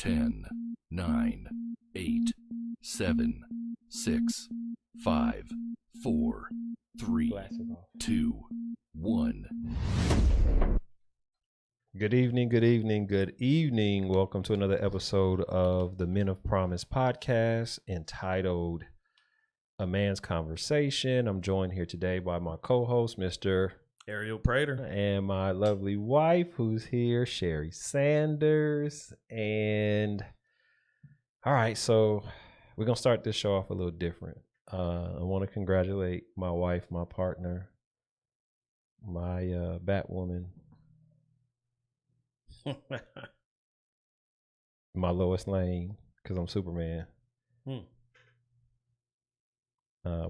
10, 9, 8, 7, 6, 5, 4, 3, 2, 1. Good evening, good evening, good evening. Welcome to another episode of the Men of Promise podcast entitled A Man's Conversation. I'm joined here today by my co-host, Mr. Ariel Prater, and my lovely wife who's here, Sherry Sanders. And all right, so we're going to start this show off a little different. I want to congratulate my wife, my partner, my Batwoman, my Lois Lane, because I'm Superman.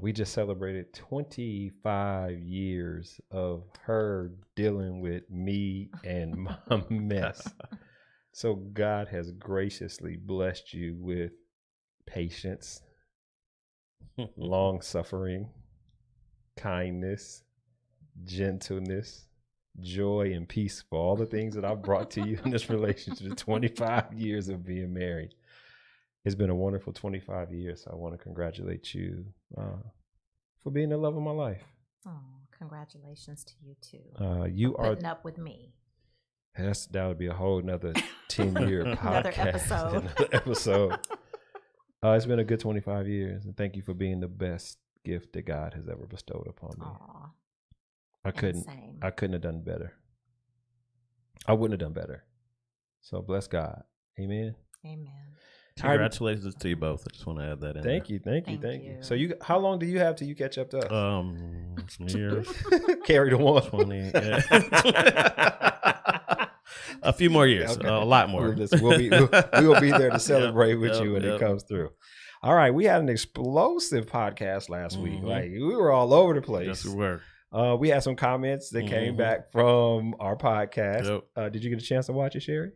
We just celebrated 25 years of her dealing with me and my mess. So God has graciously blessed you with patience, long suffering, kindness, gentleness, joy, and peace for all the things that I've brought to you in this relationship, the 25 years of being married. It's been a wonderful 25 years. So I want to congratulate you for being the love of my life. Oh, congratulations to you too. You are putting up with me. That would be a whole nother 10-year podcast. Another episode. It's been a good 25 years, and thank you for being the best gift that God has ever bestowed upon me. Aw, I couldn't have done better. I wouldn't have done better. So bless God. Amen. Amen. congratulations to you both. I just want to add that in. Thank you. So how long do you have till you catch up to us? Some years. Carry the one. 20. A few more years. Okay. A lot more. We will be there to celebrate with you when it comes through. All right, we had an explosive podcast last week. Like we were all over the place. Yes, we were. We had some comments that came back from our podcast. Yep. Did you get a chance to watch it, Sherry?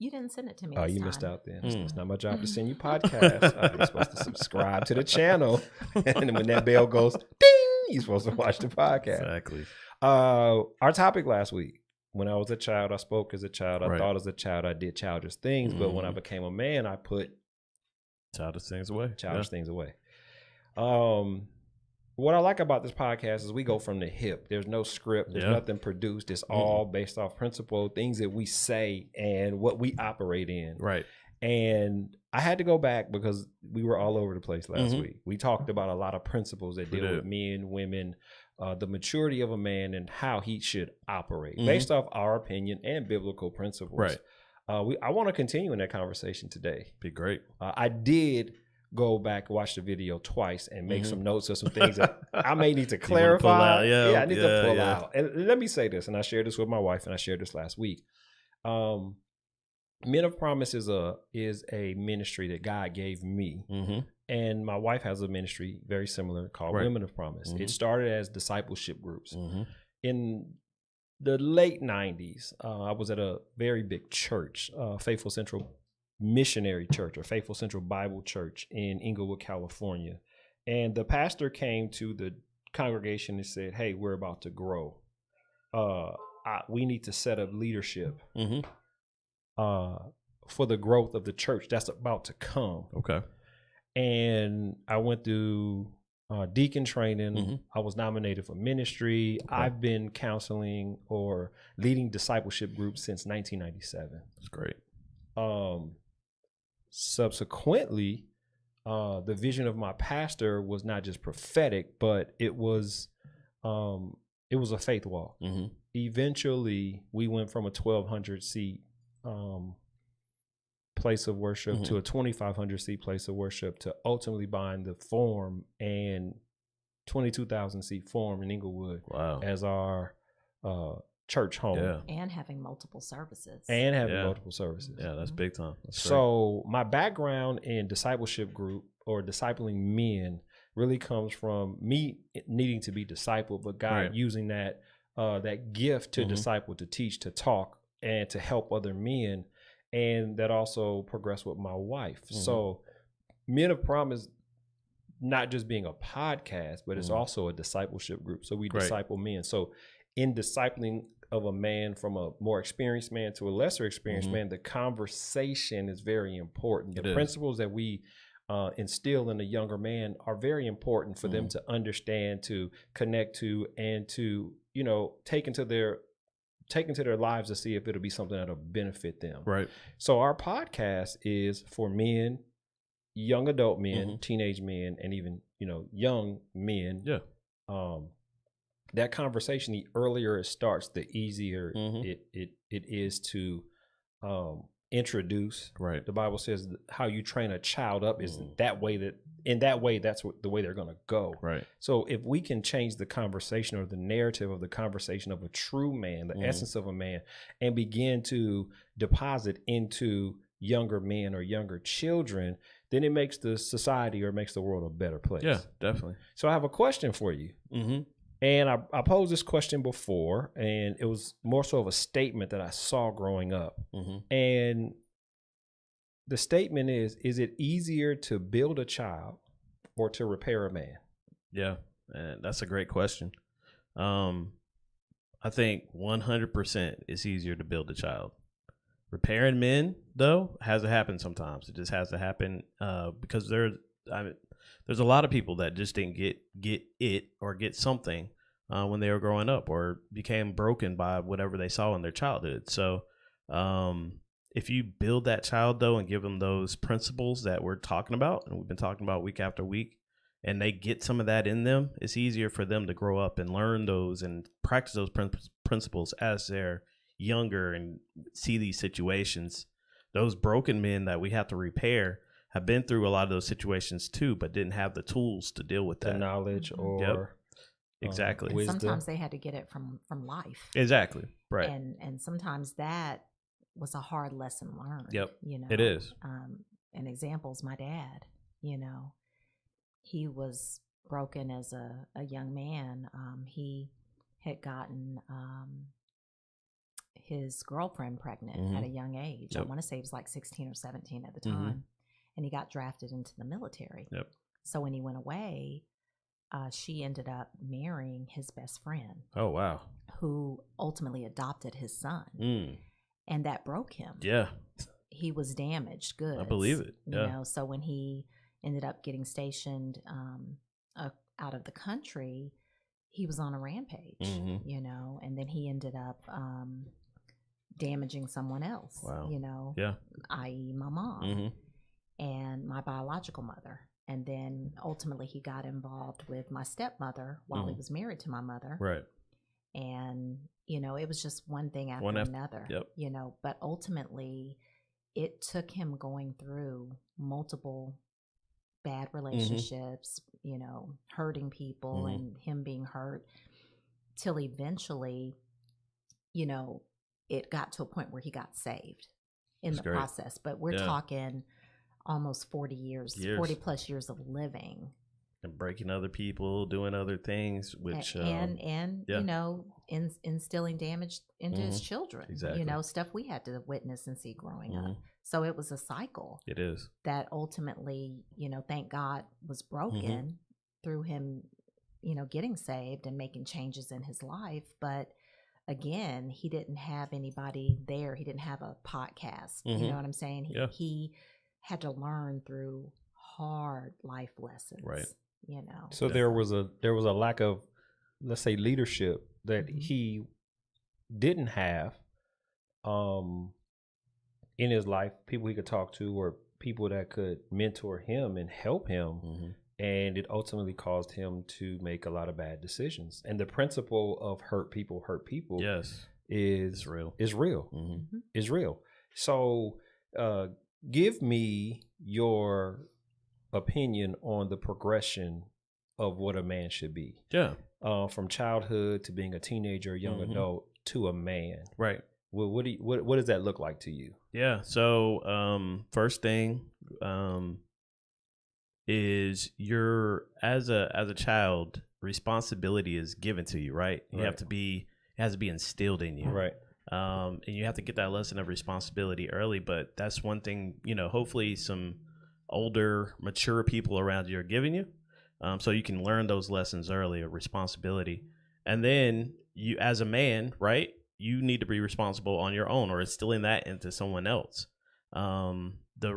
You didn't send it to me. Oh, this you time. missed out then. It's not my job to send you podcasts. You're supposed to subscribe to the channel. And when that bell goes, ding, you're supposed to watch the podcast. Exactly. Our topic last week, when I was a child, I spoke as a child. I Right. thought as a child, I did childish things. But when I became a man, I put Childish things away. things away. What I like about this podcast is we go from the hip. There's no script. There's nothing produced. It's all based off principle, things that we say and what we operate in. Right. And I had to go back because we were all over the place last week. We talked about a lot of principles that deal with men, women, the maturity of a man and how he should operate based off our opinion and biblical principles. Right. I want to continue in that conversation today. Be great. I did go back, watch the video twice, and make some notes of some things that I may need to clarify. I need to pull out. And let me say this, and I shared this with my wife, and I shared this last week. Men of Promise is a ministry that God gave me. And my wife has a ministry very similar called Women of Promise. It started as discipleship groups. In the late 90s, I was at a very big church, Faithful Central Missionary Church or Faithful Central Bible Church in Inglewood, California. And the pastor came to the congregation and said, hey, we're about to grow. We need to set up leadership for the growth of the church that's about to come. Okay. And I went through deacon training. I was nominated for ministry. Okay. I've been counseling or leading discipleship groups since 1997. That's great. Subsequently, the vision of my pastor was not just prophetic, but it was a faith walk. Eventually, we went from a 1,200 seat place of worship to a 2,500 seat place of worship to ultimately buying the Forum and 22,000 seat Forum in Inglewood as our church home. And having multiple services. Yeah, that's big time. That's so my background in discipleship group or discipling men really comes from me needing to be discipled, but God using that gift to disciple, to teach, to talk, and to help other men. And that also progressed with my wife. So Men of Promise, not just being a podcast, but it's also a discipleship group. So we disciple men. So in discipling of a man from a more experienced man to a lesser experienced Mhm. man, the conversation is very important. It The is. principles that we instill in a younger man are very important for them Mhm. to understand, to connect to, and to, you know, take into their lives to see if it'll be something that'll benefit them. Right. So our podcast is for men, young adult men, Mhm. teenage men, and even, you know, young men. Yeah. That conversation, the earlier it starts, the easier Mhm. it is to introduce. Right. The Bible says how you train a child up is Mhm. that way, that in that way, that's the way they're going to go. Right. So if we can change the conversation or the narrative of the conversation of a true man, the Mhm. essence of a man, and begin to deposit into younger men or younger children, then it makes the society or makes the world a better place. Yeah, definitely. So I have a question for you. Mm-hmm. And I posed this question before, and it was more so of a statement that I saw growing up. Mm-hmm. And the statement is it easier to build a child or to repair a man? Yeah, and that's a great question. I think 100% it's easier to build a child. Repairing men, though, has to happen sometimes. It just has to happen because there's a lot of people that just didn't get it or get something when they were growing up or became broken by whatever they saw in their childhood. So if you build that child, though, and give them those principles that we're talking about, and we've been talking about week after week, and they get some of that in them, it's easier for them to grow up and learn those and practice those principles as they're younger and see these situations. Those broken men that we have to repair have been through a lot of those situations too, but didn't have the tools to deal with The that. knowledge Mhm. or Yep. Exactly. And wisdom. sometimes they had to get it from life. Exactly. Right. And sometimes that was a hard lesson learned. Yep. You know, It is. An example is my dad. You know, he was broken as a young man. He had gotten his girlfriend pregnant at a young age. I Yep. want to say he was like 16 or 17 at the Mhm. time. And he got drafted into the military. Yep. So when he went away, she ended up marrying his best friend, Oh, wow. who ultimately adopted his son. Mm. And that broke him. Yeah. He was damaged goods. I believe it. You Yeah. know, so when he ended up getting stationed out of the country, he was on a rampage, Mhm. you know, and then he ended up damaging someone else, Wow. you know, Yeah. i.e. my mom Mm-hmm. and my biological mother. And then ultimately he got involved with my stepmother while he Mhm. was married to my mother. Right. And, you know, it was just one thing after One after- another, yep. you know, but ultimately it took him going through multiple bad relationships, you know, hurting people Mhm. and him being hurt till eventually, you know, it got to a point where he got saved in That's the great. process. But we're Yeah. talking almost 40 years, 40 plus years of living. And breaking other people, doing other things, which and yeah. you know, instilling damage into his Mhm. children. Exactly. You know, stuff we had to witness and see growing up. Mhm. So it was a cycle it is. that ultimately, you know, thank God was broken through him, you know, getting saved and making changes in his life. But again, he didn't have anybody there. He didn't have a podcast. You Mhm. know what I'm saying? Yeah. He had to learn through hard life lessons. Right. You know. So there was a lack of, let's say, leadership that Mhm. he didn't have in his life, people he could talk to or people that could mentor him and help him. Mhm. And it ultimately caused him to make a lot of bad decisions. And the principle of hurt people Yes. is It's real. Is real. Mhm. Is real. So give me your opinion on the progression of what a man should be. Yeah. From childhood to being a teenager, young Mhm. adult to a man. Right. What does that look like to you? Yeah. So first thing is your as a child, responsibility is given to you, right? You have Right. to be it has to be instilled in you. Right. And you have to get that lesson of responsibility early, but that's one thing, you know, hopefully some older, mature people around you are giving you. So you can learn those lessons early of responsibility. And then you, as a man, right, you need to be responsible on your own, or instilling that into someone else. The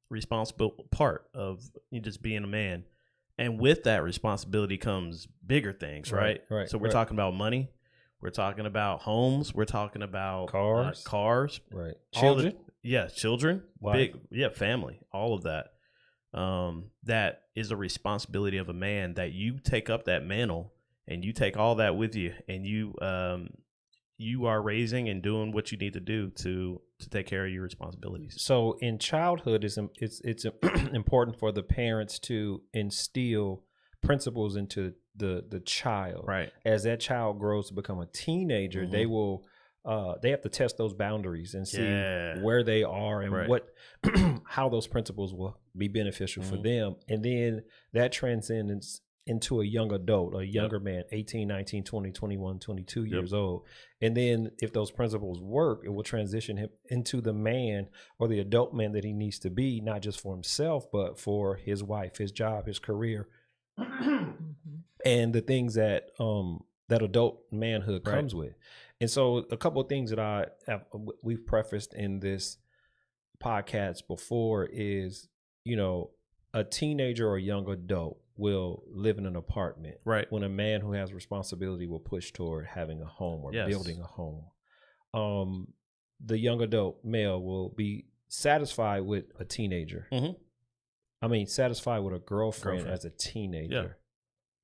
responsible part of you just being a man. And with that responsibility comes bigger things, right? Right. So we're talking about money. We're talking about homes. We're talking about cars. Right. Children. Children. Wife. Family. All of that. That is a responsibility of a man, that you take up that mantle and you take all that with you, and you are raising and doing what you need to do to take care of your responsibilities. So in childhood, it's important for the parents to instill principles into the child. Right. As that child grows to become a teenager, they will they have to test those boundaries and see where they are and what how those principles will be beneficial for them. And then that transcends into a young adult, a younger man, 18, 19, 20, 21, 22 years old. And then if those principles work, it will transition him into the man or the adult man that he needs to be, not just for himself, but for his wife, his job, his career, and the things that that adult manhood comes with. And so a couple of things that we've prefaced in this podcast before is, you know, a teenager or a young adult will live in an apartment, right? When a man who has responsibility will push toward having a home or building a home. The young adult male will be satisfied with a teenager. I mean, satisfied with a girlfriend as a teenager.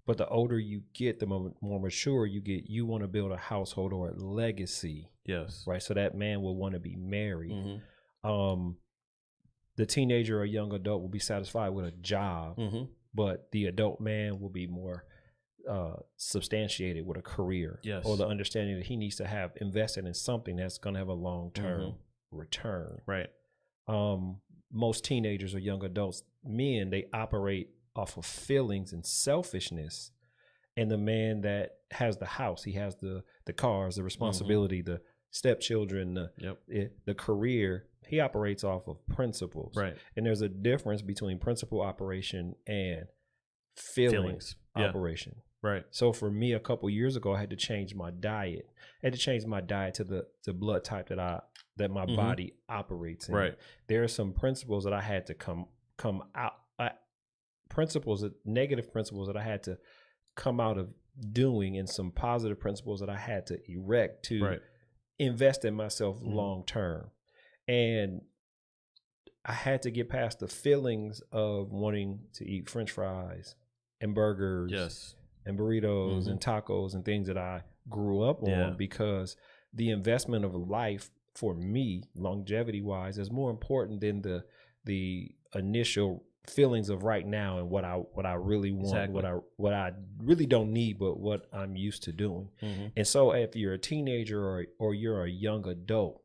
But the older you get, the more mature you get, you want to build a household or a legacy. Yes. Right. So that man will want to be married. The teenager or young adult will be satisfied with a job, but the adult man will be more substantiated with a career, or the understanding that he needs to have invested in something that's going to have a long-term return. Right. Most teenagers or young adults, men, they operate off of feelings and selfishness. And the man that has the house, he has the cars, the responsibility, the stepchildren, the career, he operates off of principles. Right. And there's a difference between principle operation and feelings operation. Right. So for me, a couple years ago, I had to change my diet. I had to change my diet to the blood type that my body operates in. Right. There are some principles that I had to come out, negative principles that I had to come out of doing, and some positive principles that I had to erect to invest in myself long term. And I had to get past the feelings of wanting to eat French fries and burgers and burritos and tacos and things that I grew up on, because the investment of life for me, longevity wise, is more important than the initial feelings of right now and what I really want, what I really don't need, but what I'm used to doing. And so if you're a teenager or you're a young adult,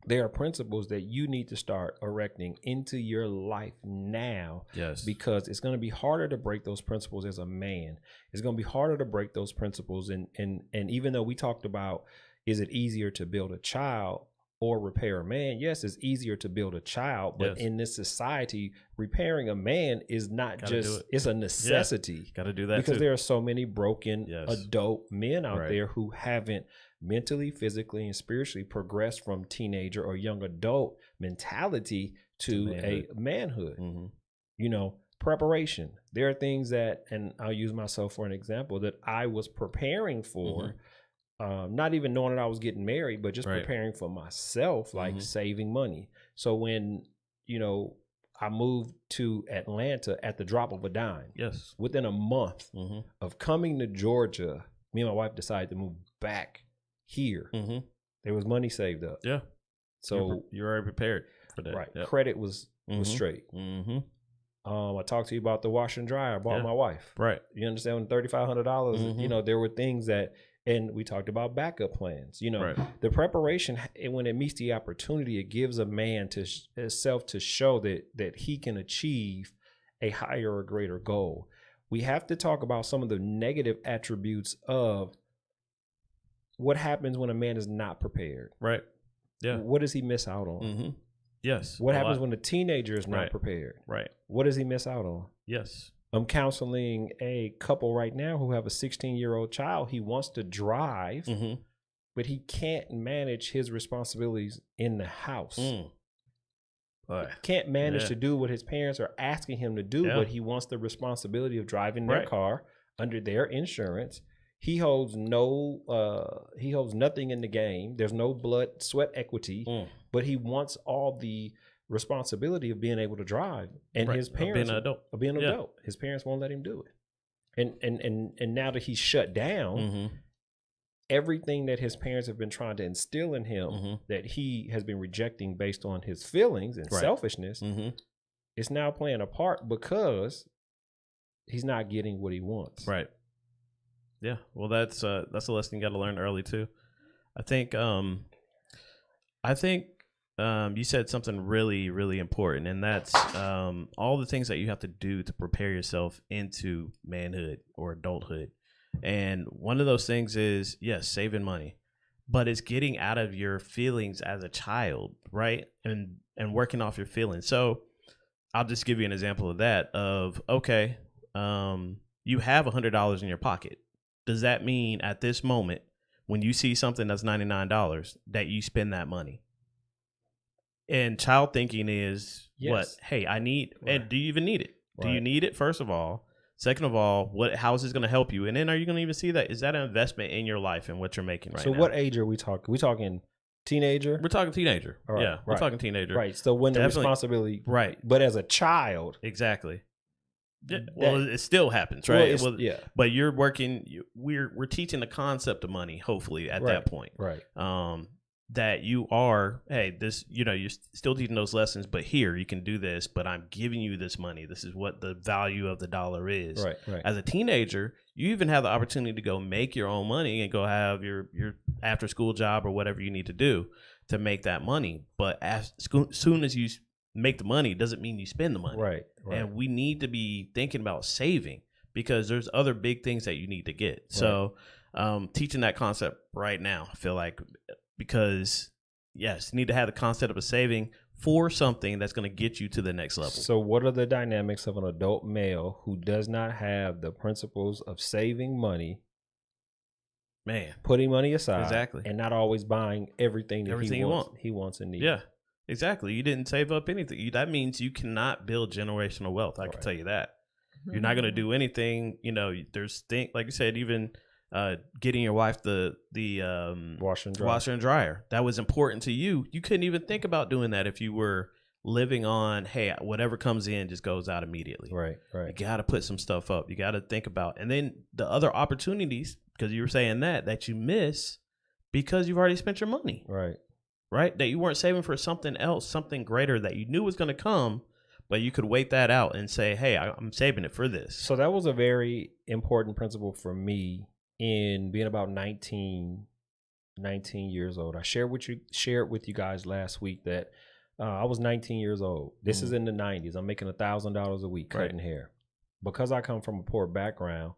there are principles that you need to start erecting into your life now, because it's going to be harder to break those principles as a man. It's going to be harder to break those principles. And even though we talked about, is it easier to build a child or repair a man? Yes, it's easier to build a child, but in this society, repairing a man is not it's a necessity. Got to do that because too. there are so many broken adult men out there who haven't mentally, physically, and spiritually progressed from teenager or young adult mentality to a manhood. You know, preparation. There are things that, and I'll use myself for an example, that I was preparing for, not even knowing that I was getting married, but just preparing for myself, like saving money. So when, you know, I moved to Atlanta at the drop of a dime. Within a month of coming to Georgia, me and my wife decided to move back here. There was money saved up. So you're already prepared for that. Right. Credit was straight. I talked to you about the washer and dryer I bought my wife. Right. You understand, when $3,500, you know, there were things that, and we talked about backup plans. You know, the preparation, when it meets the opportunity, it gives a man to himself to show that he can achieve a higher or greater goal. We have to talk about some of the negative attributes of what happens when a man is not prepared. Right. Yeah. What does he miss out on? Yes. What happens when a teenager is not prepared? Right. What does he miss out on? Yes. I'm counseling a couple right now who have a 16-year-old child. He wants to drive, but he can't manage his responsibilities in the house. Boy. Can't manage Yeah. to do what his parents are asking him to do, Yeah. but he wants the responsibility of driving their car under their insurance. He holds nothing in the game. There's no blood, sweat equity, but he wants all the responsibility of being able to drive. And his parents being an adult. His parents won't let him do it. And now that he's shut down, everything that his parents have been trying to instill in him that he has been rejecting based on his feelings and selfishness is now playing a part because he's not getting what he wants. Right. Yeah. Well, that's a lesson you got to learn early too. I think you said something really, really important, and that's all the things that you have to do to prepare yourself into manhood or adulthood. And one of those things is, yes, saving money, but it's getting out of your feelings as a child, right? And working off your feelings. So I'll just give you an example of that okay, you have $100 in your pocket. Does that mean at this moment, when you see something that's $99, that you spend that money? And child thinking is what? Hey, I need, and do you even need it? Do you need it? First of all. Second of all, how is this going to help you? And then are you going to even see that? Is that an investment in your life and what you're making right now? So what age are we talking? We talking teenager? We're talking teenager. Yeah, we're talking teenager. Right. So when the responsibility, but as a child. Exactly. Well, it still happens, right? Yeah. But you're working. We're teaching the concept of money. Hopefully, at that point, right? That you are, hey, this, you're still teaching those lessons, but here you can do this. But I'm giving you this money. This is what the value of the dollar is. Right. As a teenager, you even have the opportunity to go make your own money and go have your after school job or whatever you need to do to make that money. But as soon as you make the money, doesn't mean you spend the money. Right. And we need to be thinking about saving because there's other big things that you need to get. So teaching that concept right now, I feel like, because yes, you need to have the concept of saving for something that's going to get you to the next level. So what are the dynamics of an adult male who does not have the principles of saving money, putting money aside, and not always buying everything that he wants and needs? Yeah. Exactly. You didn't save up anything. That means you cannot build generational wealth. I can tell you that. You're not going to do anything. There's things, like you said, even getting your wife the washer and dryer. That was important to you. You couldn't even think about doing that if you were living on, hey, whatever comes in just goes out immediately. Right. You got to put some stuff up. You got to think about, and then the other opportunities, because you were saying that you miss because you've already spent your money. Right? That you weren't saving for something else, something greater that you knew was going to come, but you could wait that out and say, hey, I'm saving it for this. So that was a very important principle for me in being about 19 years old. I shared with you guys last week that I was 19 years old. This is in the 90s. I'm making $1,000 a week cutting hair. Because I come from a poor background,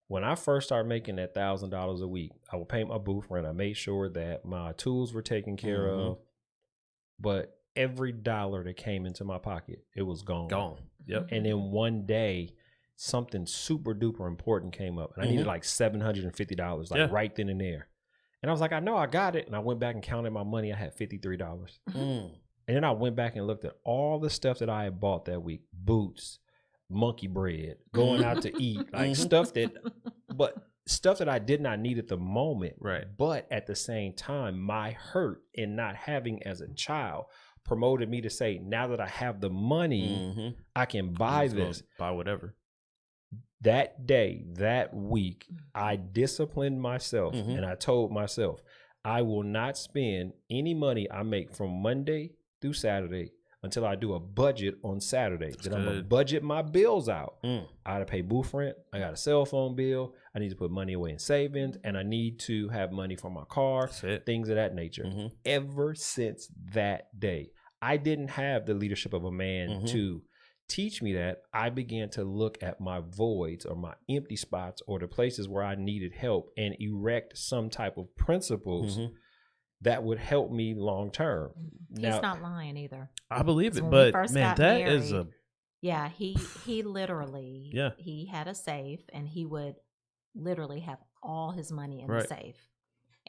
when I first started making that $1,000 a week, I would pay my booth rent. I made sure that my tools were taken care of. But every dollar that came into my pocket, it was gone. Yep. And then one day, something super duper important came up. And I needed like $750, right then and there. And I was like, I know I got it. And I went back and counted my money. I had $53. And then I went back and looked at all the stuff that I had bought that week. Boots, monkey bread, going out to eat, like stuff that I did not need at the moment. Right. But at the same time, my hurt in not having as a child promoted me to say, now that I have the money, I can buy this. Buy whatever. That day, that week, I disciplined myself and I told myself, I will not spend any money I make from Monday through Saturday until I do a budget on Saturday. Then I'm going to budget my bills out. I got to pay booth rent. I got a cell phone bill. I need to put money away in savings. And I need to have money for my car, things of that nature. Ever since that day, I didn't have the leadership of a man to teach me that. I began to look at my voids or my empty spots or the places where I needed help and erect some type of principles that would help me long term. He's not lying either. I believe it, but man, that is a... Yeah, he literally, he had a safe and he would literally have all his money in the safe.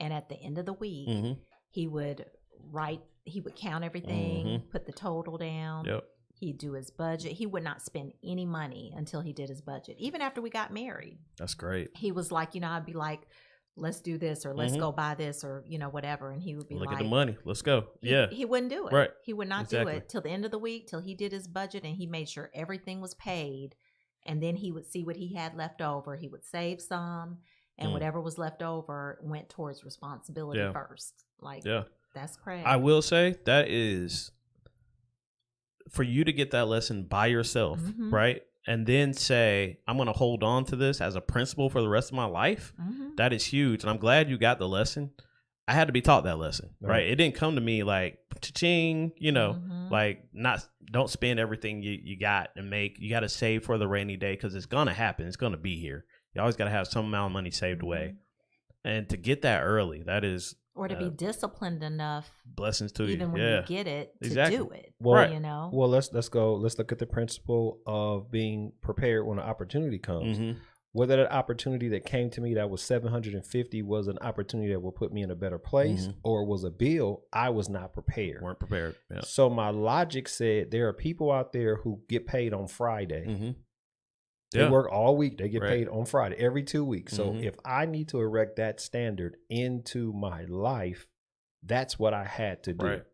And at the end of the week, Mm-hmm. he would count everything, Mhm. put the total down. Yep. He'd do his budget. He would not spend any money until he did his budget. Even after we got married, That's great. he was like, I'd be like, let's do this, or let's Mhm. go buy this, or, whatever. And he would be Look like, at the money. Let's go. Yeah. He wouldn't do it. Right. He would not Exactly. do it till the end of the week, till he did his budget and he made sure everything was paid. And then he would see what he had left over. He would save some, and whatever was left over went towards responsibility first. Like, Yeah. that's crazy. I will say that is for you to get that lesson by yourself, Mhm. right? And then say, I'm going to hold on to this as a principle for the rest of my life. Mhm. That is huge. And I'm glad you got the lesson. I had to be taught that lesson, right? It didn't come to me like, cha-ching, Mhm. like don't spend everything you got and you got to save for the rainy day because it's going to happen. It's going to be here. You always got to have some amount of money saved away. And to get that early, that is Or to be disciplined enough, blessings to even you. when Yeah. you get it, to Exactly. do it. Well, Well, let's look at the principle of being prepared when an opportunity comes. Mhm. Whether that opportunity that came to me that was 750 was an opportunity that will put me in a better place, or was a bill, I was not prepared. Weren't prepared. Yeah. So my logic said there are people out there who get paid on Friday. Mm-hmm. They work all week. They get Right. paid on Friday every 2 weeks. So Mhm. if I need to erect that standard into my life, that's what I had to do. Right.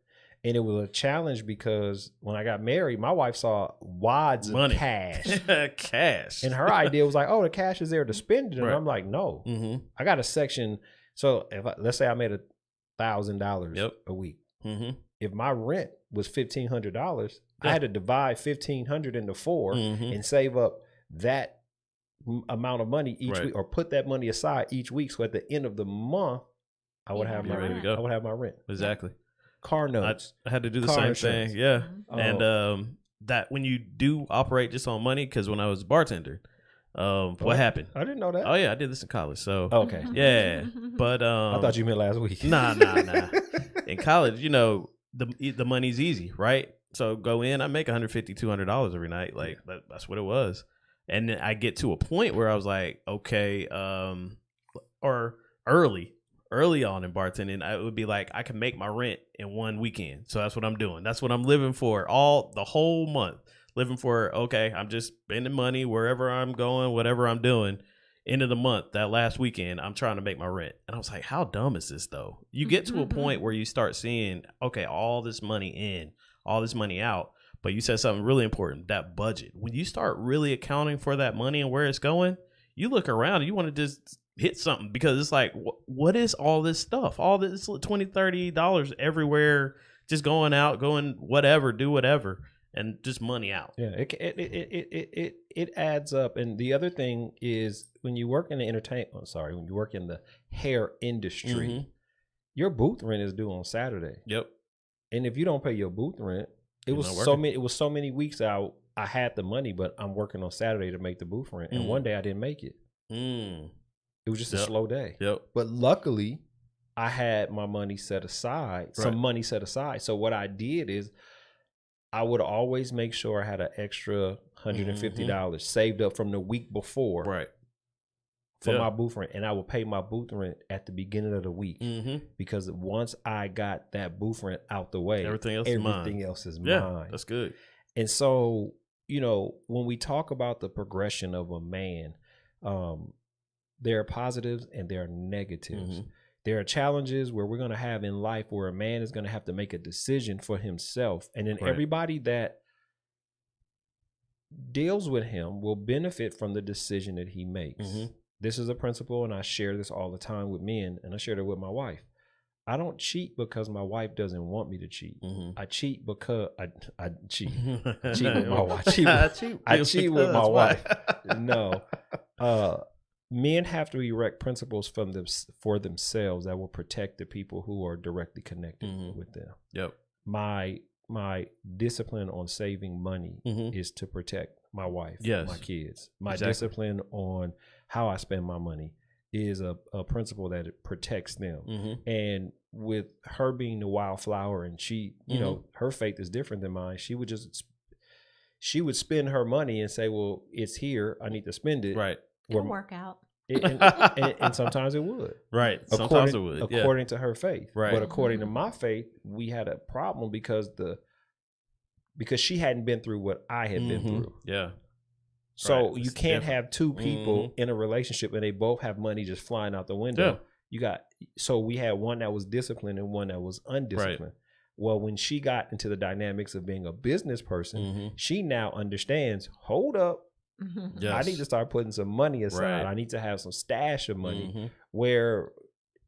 And it was a challenge because when I got married, my wife saw wads Money. of cash. Cash. And her idea was like, oh, the cash is there to spend it. And Right. I'm like, no. Mm-hmm. I got a section. So let's say I made $1,000 Yep. a week. Mm-hmm. If my rent was $1,500, I had to divide $1,500 into 4 Mhm. and save up that amount of money each Right. week, or put that money aside each week. So at the end of the month, I would You have have my your rent. rent. There you go. I would have my rent. Exactly. Car notes. I had to do the Car same insurance. thing. Yeah. Mhm. And that when you do operate just on money, because when I was a bartender, what happened? I didn't know that. Oh yeah, I did this in college. So Okay. yeah, but I thought you meant last week. Nah. In college, the money's easy, right? So go in, I make $150, $200 every night. Like that's what it was. And then I get to a point where I was like, okay, or early on in bartending, it would be like I can make my rent in one weekend. So that's what I'm doing. That's what I'm living for the whole month. Living for, okay, I'm just spending money wherever I'm going, whatever I'm doing. End of the month, that last weekend, I'm trying to make my rent. And I was like, how dumb is this though? You get to a point where you start seeing, okay, all this money in, all this money out. But you said something really important, that budget. When you start really accounting for that money and where it's going, you look around and you want to just hit something, because it's like, what is all this stuff? All this $20, $30 everywhere, just going out, going whatever, do whatever, and just money out. Yeah, it adds up. And the other thing is, when you work in the when you work in the hair industry, Mhm. your booth rent is due on Saturday. Yep. And if you don't pay your booth rent, it You're was not so working. many. It was so many weeks out. I had the money, but I'm working on Saturday to make the booth rent, and one day I didn't make it. Mm. It was just a Yep. slow day. Yep. But luckily, I had my money set aside. Some Right. money set aside. So what I did is, I would always make sure I had an extra $150 saved up from the week before Right. for Yeah. my booth rent, and I would pay my booth rent at the beginning of the week, Mm-hmm. because once I got that booth rent out the way, Everything else is mine. else is Yeah, mine. that's good. And so, when we talk about the progression of a man, there are positives and there are negatives. Mhm. There are challenges where we're going to have in life where a man is going to have to make a decision for himself. And then Right. everybody that deals with him will benefit from the decision that he makes. Mhm. This is a principle, and I share this all the time with men, and I share it with my wife. I don't cheat because my wife doesn't want me to cheat. Mhm. I cheat because I cheat. Cheat with my wife. I cheat with my wife. No. Men have to erect principles for themselves that will protect the people who are directly connected Mhm. with them. Yep. My discipline on saving money Mhm. is to protect my wife, Yes. my kids. My Exactly. discipline on how I spend my money is a principle that it protects them. Mhm. And with her being the wildflower, and she, Mm-hmm. her faith is different than mine. She would spend her money and say, well, it's here, I need to spend it. Right. It'll work out. And sometimes it would. Right. Sometimes it would. According to her faith. Right. But according to my faith, we had a problem because she hadn't been through what I had been through. Yeah. So Right. you It's can't different. have two people in a relationship and they both have money just flying out the window. Yeah. So we had one that was disciplined and one that was undisciplined. Well, when she got into the dynamics of being a business person, she now understands, hold up, Yes. I need to start putting some money aside. Right. I need to have some stash of money where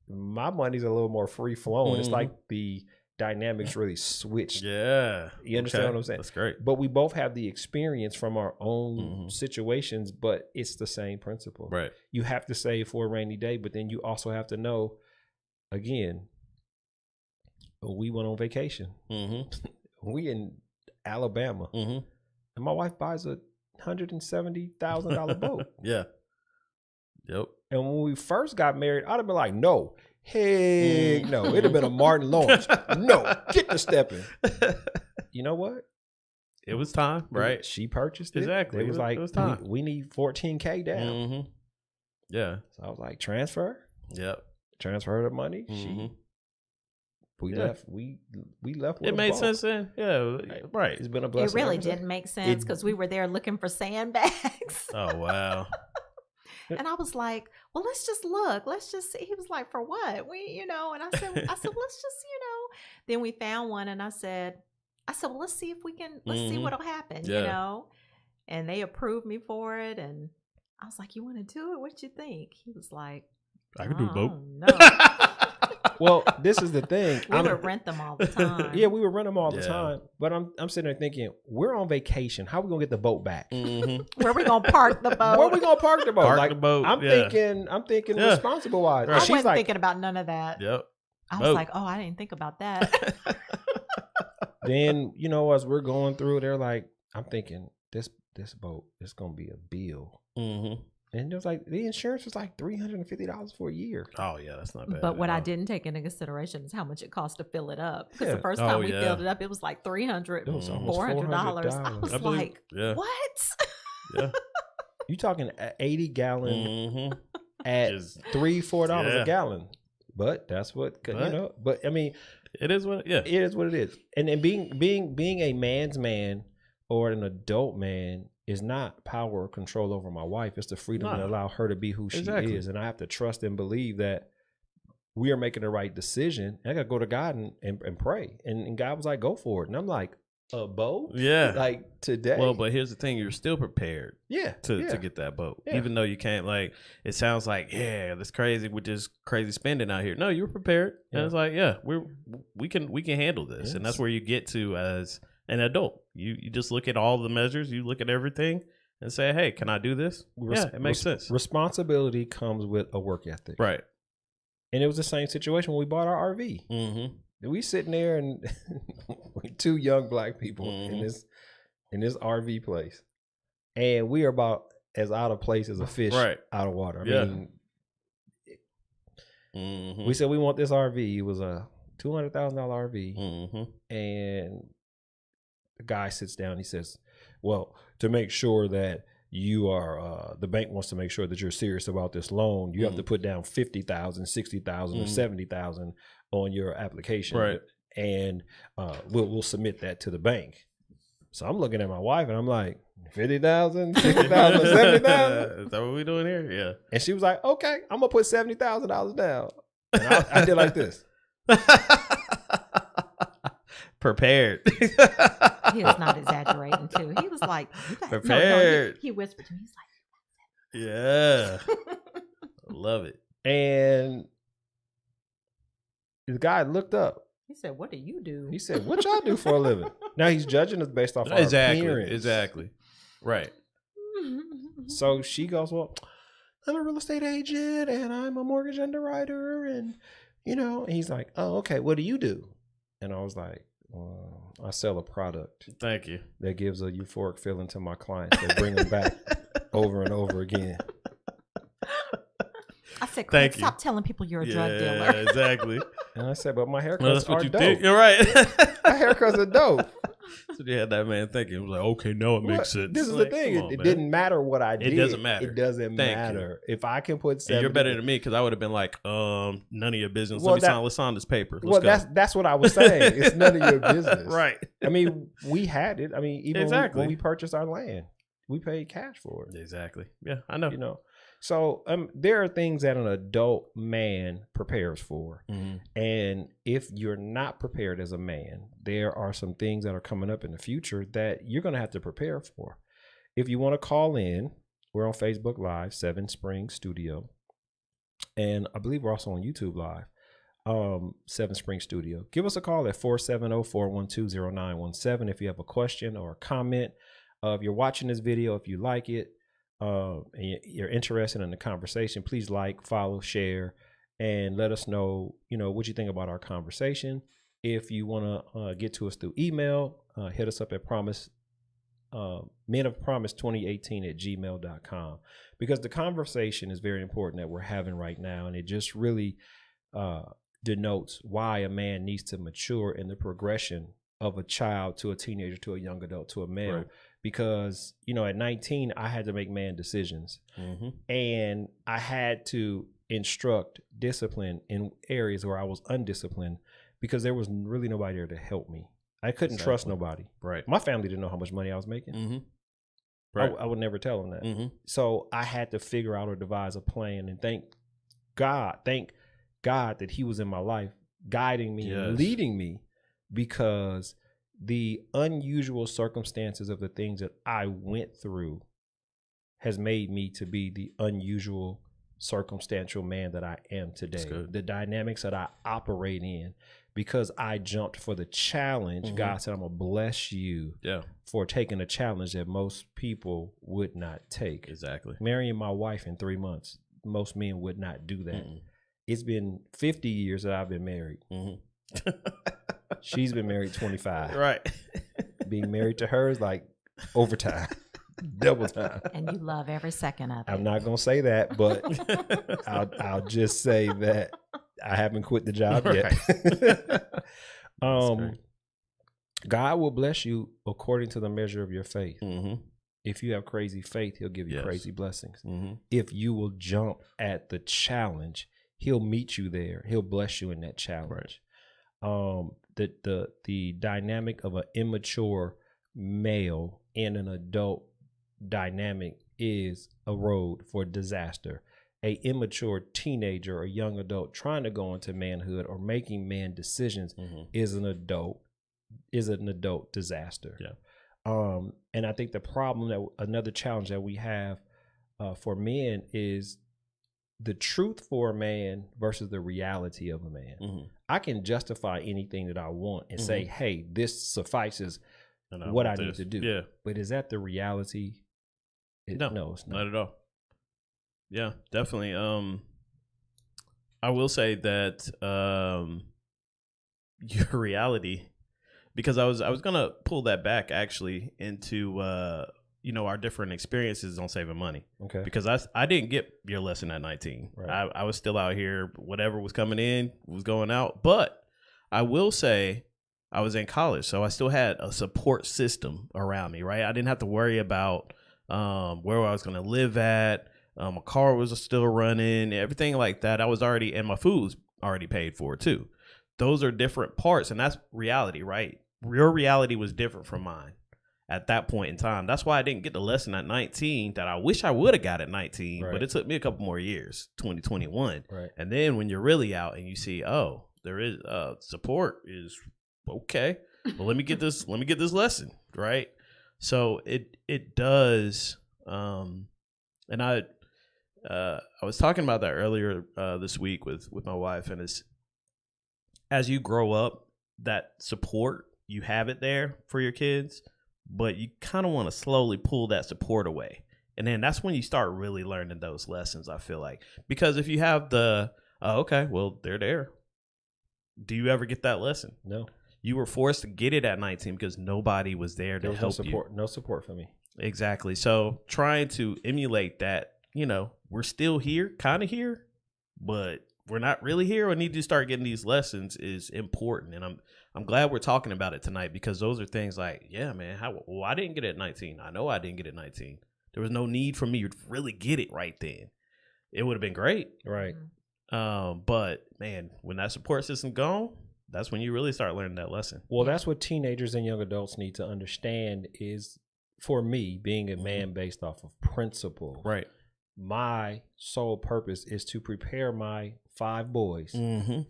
my money's a little more free flowing. It's like the dynamics really switched. Yeah. You understand what I'm saying? That's great. But we both have the experience from our own situations, but it's the same principle. Right. You have to save for a rainy day, but then you also have to know, again, we went on vacation. We in Alabama. And my wife buys a $170,000 boat. Yeah. Yep. And when we first got married, I'd have been like, no, heck no. It'd have been a Martin Lawrence. No, get to stepping. You know what? It was time, right? She purchased it. Exactly. It was like, it was time. we need $14K down. Yeah. So I was like, transfer Yep. the money. We left. We left. With It a made boat. sense then. Yeah. Right. It's been a It blessing. really ever since. didn't make sense because we were there looking for sandbags. Oh wow. And I was like, well, let's just look. Let's just see. He was like, for what? And I said, well, let's just, Then we found one and I said, well, let's see if we can, let's see what'll happen, And they approved me for it. And I was like, you want to do it? What you think? He was like, I could do a boat. No. Well, this is the thing. We would rent them all the time. Yeah, we would rent them all the time. But I'm sitting there thinking, we're on vacation. How are we gonna get the boat back? Where we gonna park the boat? Where we gonna park the boat? Park the boat. I'm thinking responsible wise. Right. I She's wasn't like, thinking about none of that. Yep. I was like, oh, I didn't think about that. then as we're going through, they're like, I'm thinking this boat is gonna be a bill. And it was like the insurance was like $350 for a year. Oh yeah, that's not bad. But what at I all. didn't take into consideration is how much it cost to fill it up. Because Yeah. the first Oh, time we yeah. filled it up, it was like $300, It was almost $400. I $400. was I believe- like, yeah. what? Yeah. You talking 80 gallon at Just- $3-4 Yeah. a gallon. But that's what But I mean, It is what. Yeah. it is what it is. And being a man's man or an adult man is not power or control over my wife. It's the freedom to allow her to be who she is. And I have to trust and believe that we are making the right decision. And I got to go to God and pray. And God was like, go for it. And I'm like, a boat? Yeah. Like today? Well, but here's the thing: you're still prepared to get that boat, even though you can't. Like, it sounds like, that's crazy with this crazy spending out here. No, you're prepared, and it's like, we can handle this, and that's where you get to as an adult. You just look at all the measures, you look at everything, and say, hey, can I do this? It makes sense. Responsibility comes with a work ethic, Right. And it was the same situation when we bought our RV. We sitting there and two young black people in this RV place, and we are about as out of place as a fish out of water. I mean, we said we want this RV. It was a $200,000 RV, and the guy sits down. He says, "Well, to make sure that you are, the bank wants to make sure that you're serious about this loan. You have to put down 50,000, 60,000, or 70,000 on your application, right? And we'll submit that to the bank." So I'm looking at my wife and I'm like, 50,000, 60,000, 70,000. Is that what we doing here? Yeah. And she was like, "Okay, I'm gonna put $70,000 down." And I did like this. Prepared. He was not exaggerating too. He was like, prepared. He whispered to me, he's like, Yeah. I love it. And the guy looked up. he said, what do you do? He said, "What y'all do for a living?" Now he's judging us based off our appearance. Exactly. Right. So she goes, "Well, I'm a real estate agent and I'm a mortgage underwriter, and and he's like, "Oh, okay. What do you do?" And I was like, "Well, I sell a product Thank you. that gives a euphoric feeling to my clients. They bring them back over and over again." I said, Thank you. stop telling people you're a drug dealer. Exactly. And I said, "But my Well, haircuts that's what are you dope. think. You're right. My haircuts are dope." So you had that man thinking, it was like, okay, no, it makes sense. This is Like, the thing. come on, It man. didn't matter what I did. It doesn't matter. It doesn't Thank matter. If I can put And 70, you're better than me because I would have been like, none of your business. Well, Let's sign this paper. Let's go. that's what I was saying. It's none of your business. Right. I mean, we had it. I mean, even Exactly. when we purchased our land, we paid cash for it. Exactly. Yeah, I know. You know. So there are things that an adult man prepares for. And if you're not prepared as a man, there are some things that are coming up in the future that you're going to have to prepare for. If you want to call in, we're on Facebook Live, 7 Spring Studio. And I believe we're also on YouTube Live, 7 Spring Studio. Give us a call at 470-412-0917 if you have a question or a comment. If you're watching this video, if you like it, and you're interested in the conversation, please like, follow, share, and let us know, what you think about our conversation. If you want to get to us through email, hit us up at menofpromise2018@gmail.com, because the conversation is very important that we're having right now, and it just really denotes why a man needs to mature in the progression of a child to a teenager to a young adult to a male. Right. Because, at 19, I had to make man decisions, and I had to instruct discipline in areas where I was undisciplined because there was really nobody there to help me. I couldn't trust nobody. Right. My family didn't know how much money I was making. Right. I would never tell them that. So I had to figure out or devise a plan, and thank God that he was in my life, guiding me and leading me, because the unusual circumstances of the things that I went through has made me to be the unusual circumstantial man that I am today. The dynamics that I operate in, because I jumped for the challenge. God said, I'm going to bless you for taking a challenge that most people would not take. Exactly. Marrying my wife in 3 months, most men would not do that. It's been 50 years that I've been married. She's been married 25. Right. Being married to her is like overtime, double time. And you love every second of it. I'm not going to say that, but I'll just say that I haven't quit the job yet. God will bless you according to the measure of your faith. If you have crazy faith, he'll give you crazy blessings. If you will jump at the challenge, he'll meet you there. He'll bless you in that challenge. The dynamic of an immature male and an adult dynamic is a road for disaster. A immature teenager or young adult trying to go into manhood or making man decisions is an adult disaster. And I think the problem, another challenge that we have for men, is the truth for a man versus the reality of a man. I can justify anything that I want and say, hey, this suffices what I need to do. Yeah. But is that the reality? No, it's not. Not at all. Yeah, definitely. I will say that your reality, because I was gonna pull that back actually into our different experiences on saving money. Okay. Because I didn't get your lesson at 19. Right. I was still out here, whatever was coming in was going out. But I will say I was in college, so I still had a support system around me, right? I didn't have to worry about where I was going to live at. My car was still running, everything like that. I was already, and my food's already paid for too. Those are different parts, and that's reality, right? Your reality was different from mine at that point in time. That's why I didn't get the lesson at 19 that I wish I would have got at 19, right. But it took me a couple more years, 2021. Right. And then when you're really out and you see, oh, there is support is okay. Well, let me get this lesson, right? So it does. And I was talking about that earlier this week with my wife, and it's, as you grow up, that support, you have it there for your kids, but you kind of want to slowly pull that support away. And then that's when you start really learning those lessons, I feel like. Because if you have the, okay, well, they're there. Do you ever get that lesson? No. You were forced to get it at 19 because nobody was there to help you. No support for me. Exactly. So trying to emulate that, we're still here, kind of here, but we're not really here or need to start getting these lessons is important. And I'm glad we're talking about it tonight, because those are things like, yeah, man, I didn't get it at 19. I know I didn't get it at 19. There was no need for me to really get it right then. It would have been great. Right. But man, when that support system gone, that's when you really start learning that lesson. Well, that's what teenagers and young adults need to understand is, for me, being a man based off of principle. Right. My sole purpose is to prepare my 5 boys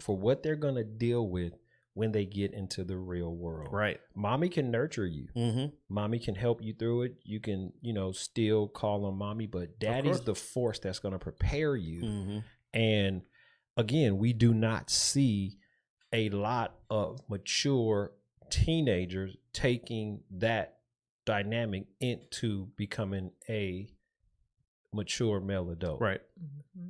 for what they're going to deal with when they get into the real world. Right. Mommy can nurture you. Mommy can help you through it. You can, still call on mommy, but daddy's the force that's going to prepare you. And again, we do not see a lot of mature teenagers taking that dynamic into becoming a mature male adult. Right.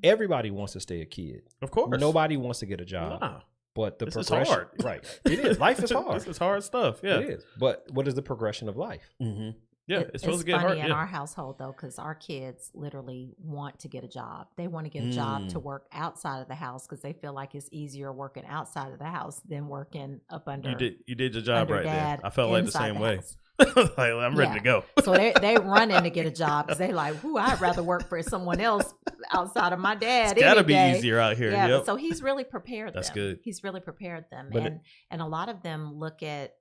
Everybody wants to stay a kid. Of course. Nobody wants to get a job. Nah. But the This is progression, hard. right? It is. Life is hard. This is hard stuff. Yeah. It is. But what is the progression of life? Yeah, it's supposed to get funny hard. in our household though, because our kids literally want to get a job. They want to get a job to work outside of the house because they feel like it's easier working outside of the house than working up under. You did your job under right there. dad I felt like the inside same way. house. Like, I'm ready to go. So they running to get a job because they like, "Whoo, I'd rather work for someone else outside of my dad." It's gotta any be day. easier out here. Yeah, Yep. so he's really prepared That's them. good. He's really prepared them. But And a lot of them look at,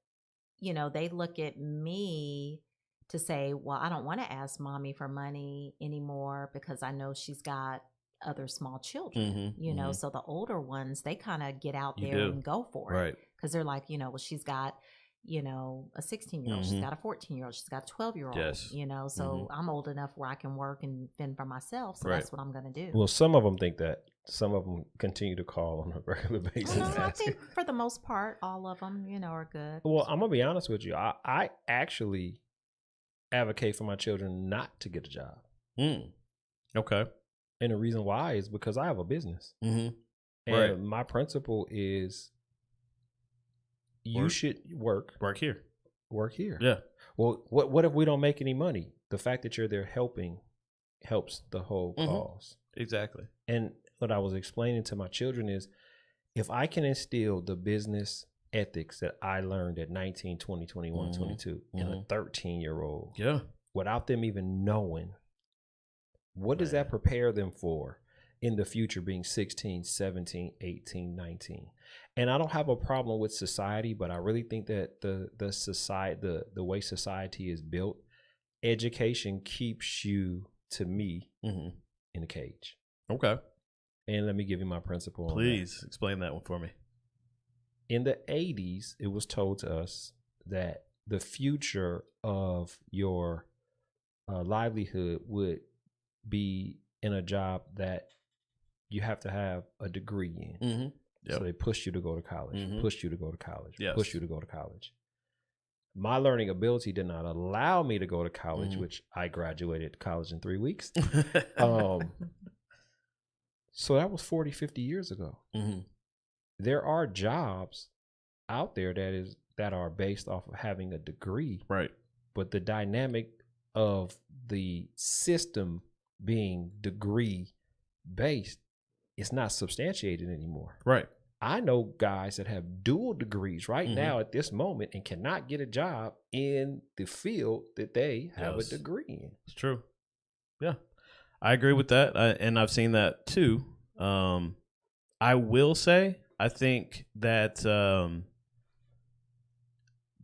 they look at me to say, well, I don't want to ask mommy for money anymore because I know she's got other small children, so the older ones, they kind of get out there and go for it. Right. Because they're like, well, she's got, a 16-year-old, she's got a 14-year-old, she's got a 12-year-old, Yes. so I'm old enough where I can work and fend for myself. So that's what I'm going to do. Well, some of them think that. Some of them continue to call on a regular basis. No, I think for the most part, all of them, are good. Well, I'm going to be honest with you. I actually advocate for my children not to get a job. Okay. And the reason why is because I have a business. And Right. my principle is you Work. should work here. Work here. Yeah. Well, what if we don't make any money? The fact that you're there helping helps the whole cause. Exactly. And what I was explaining to my children is if I can instill the business ethics that I learned at 19, 20, 21, 22 in a 13-year-old Yeah. without them even knowing, what does that prepare them for in the future being 16, 17, 18, 19? And I don't have a problem with society, but I really think that the society, the way society is built, education keeps you, to me, in a cage. Okay. And let me give you my principle on that. Please explain that one for me. In the 80s, it was told to us that the future of your livelihood would be in a job that you have to have a degree in. So they pushed you to go to college, pushed you to go to college, pushed you to go to college. My learning ability did not allow me to go to college, which I graduated college in 3 weeks. So that was 40, 50 years ago. There are jobs out there that are based off of having a degree. Right. But the dynamic of the system being degree based is not substantiated anymore. Right. I know guys that have dual degrees right now at this moment and cannot get a job in the field that they have a degree in. It's true. Yeah. I agree with that. And I've seen that too. I will say, I think that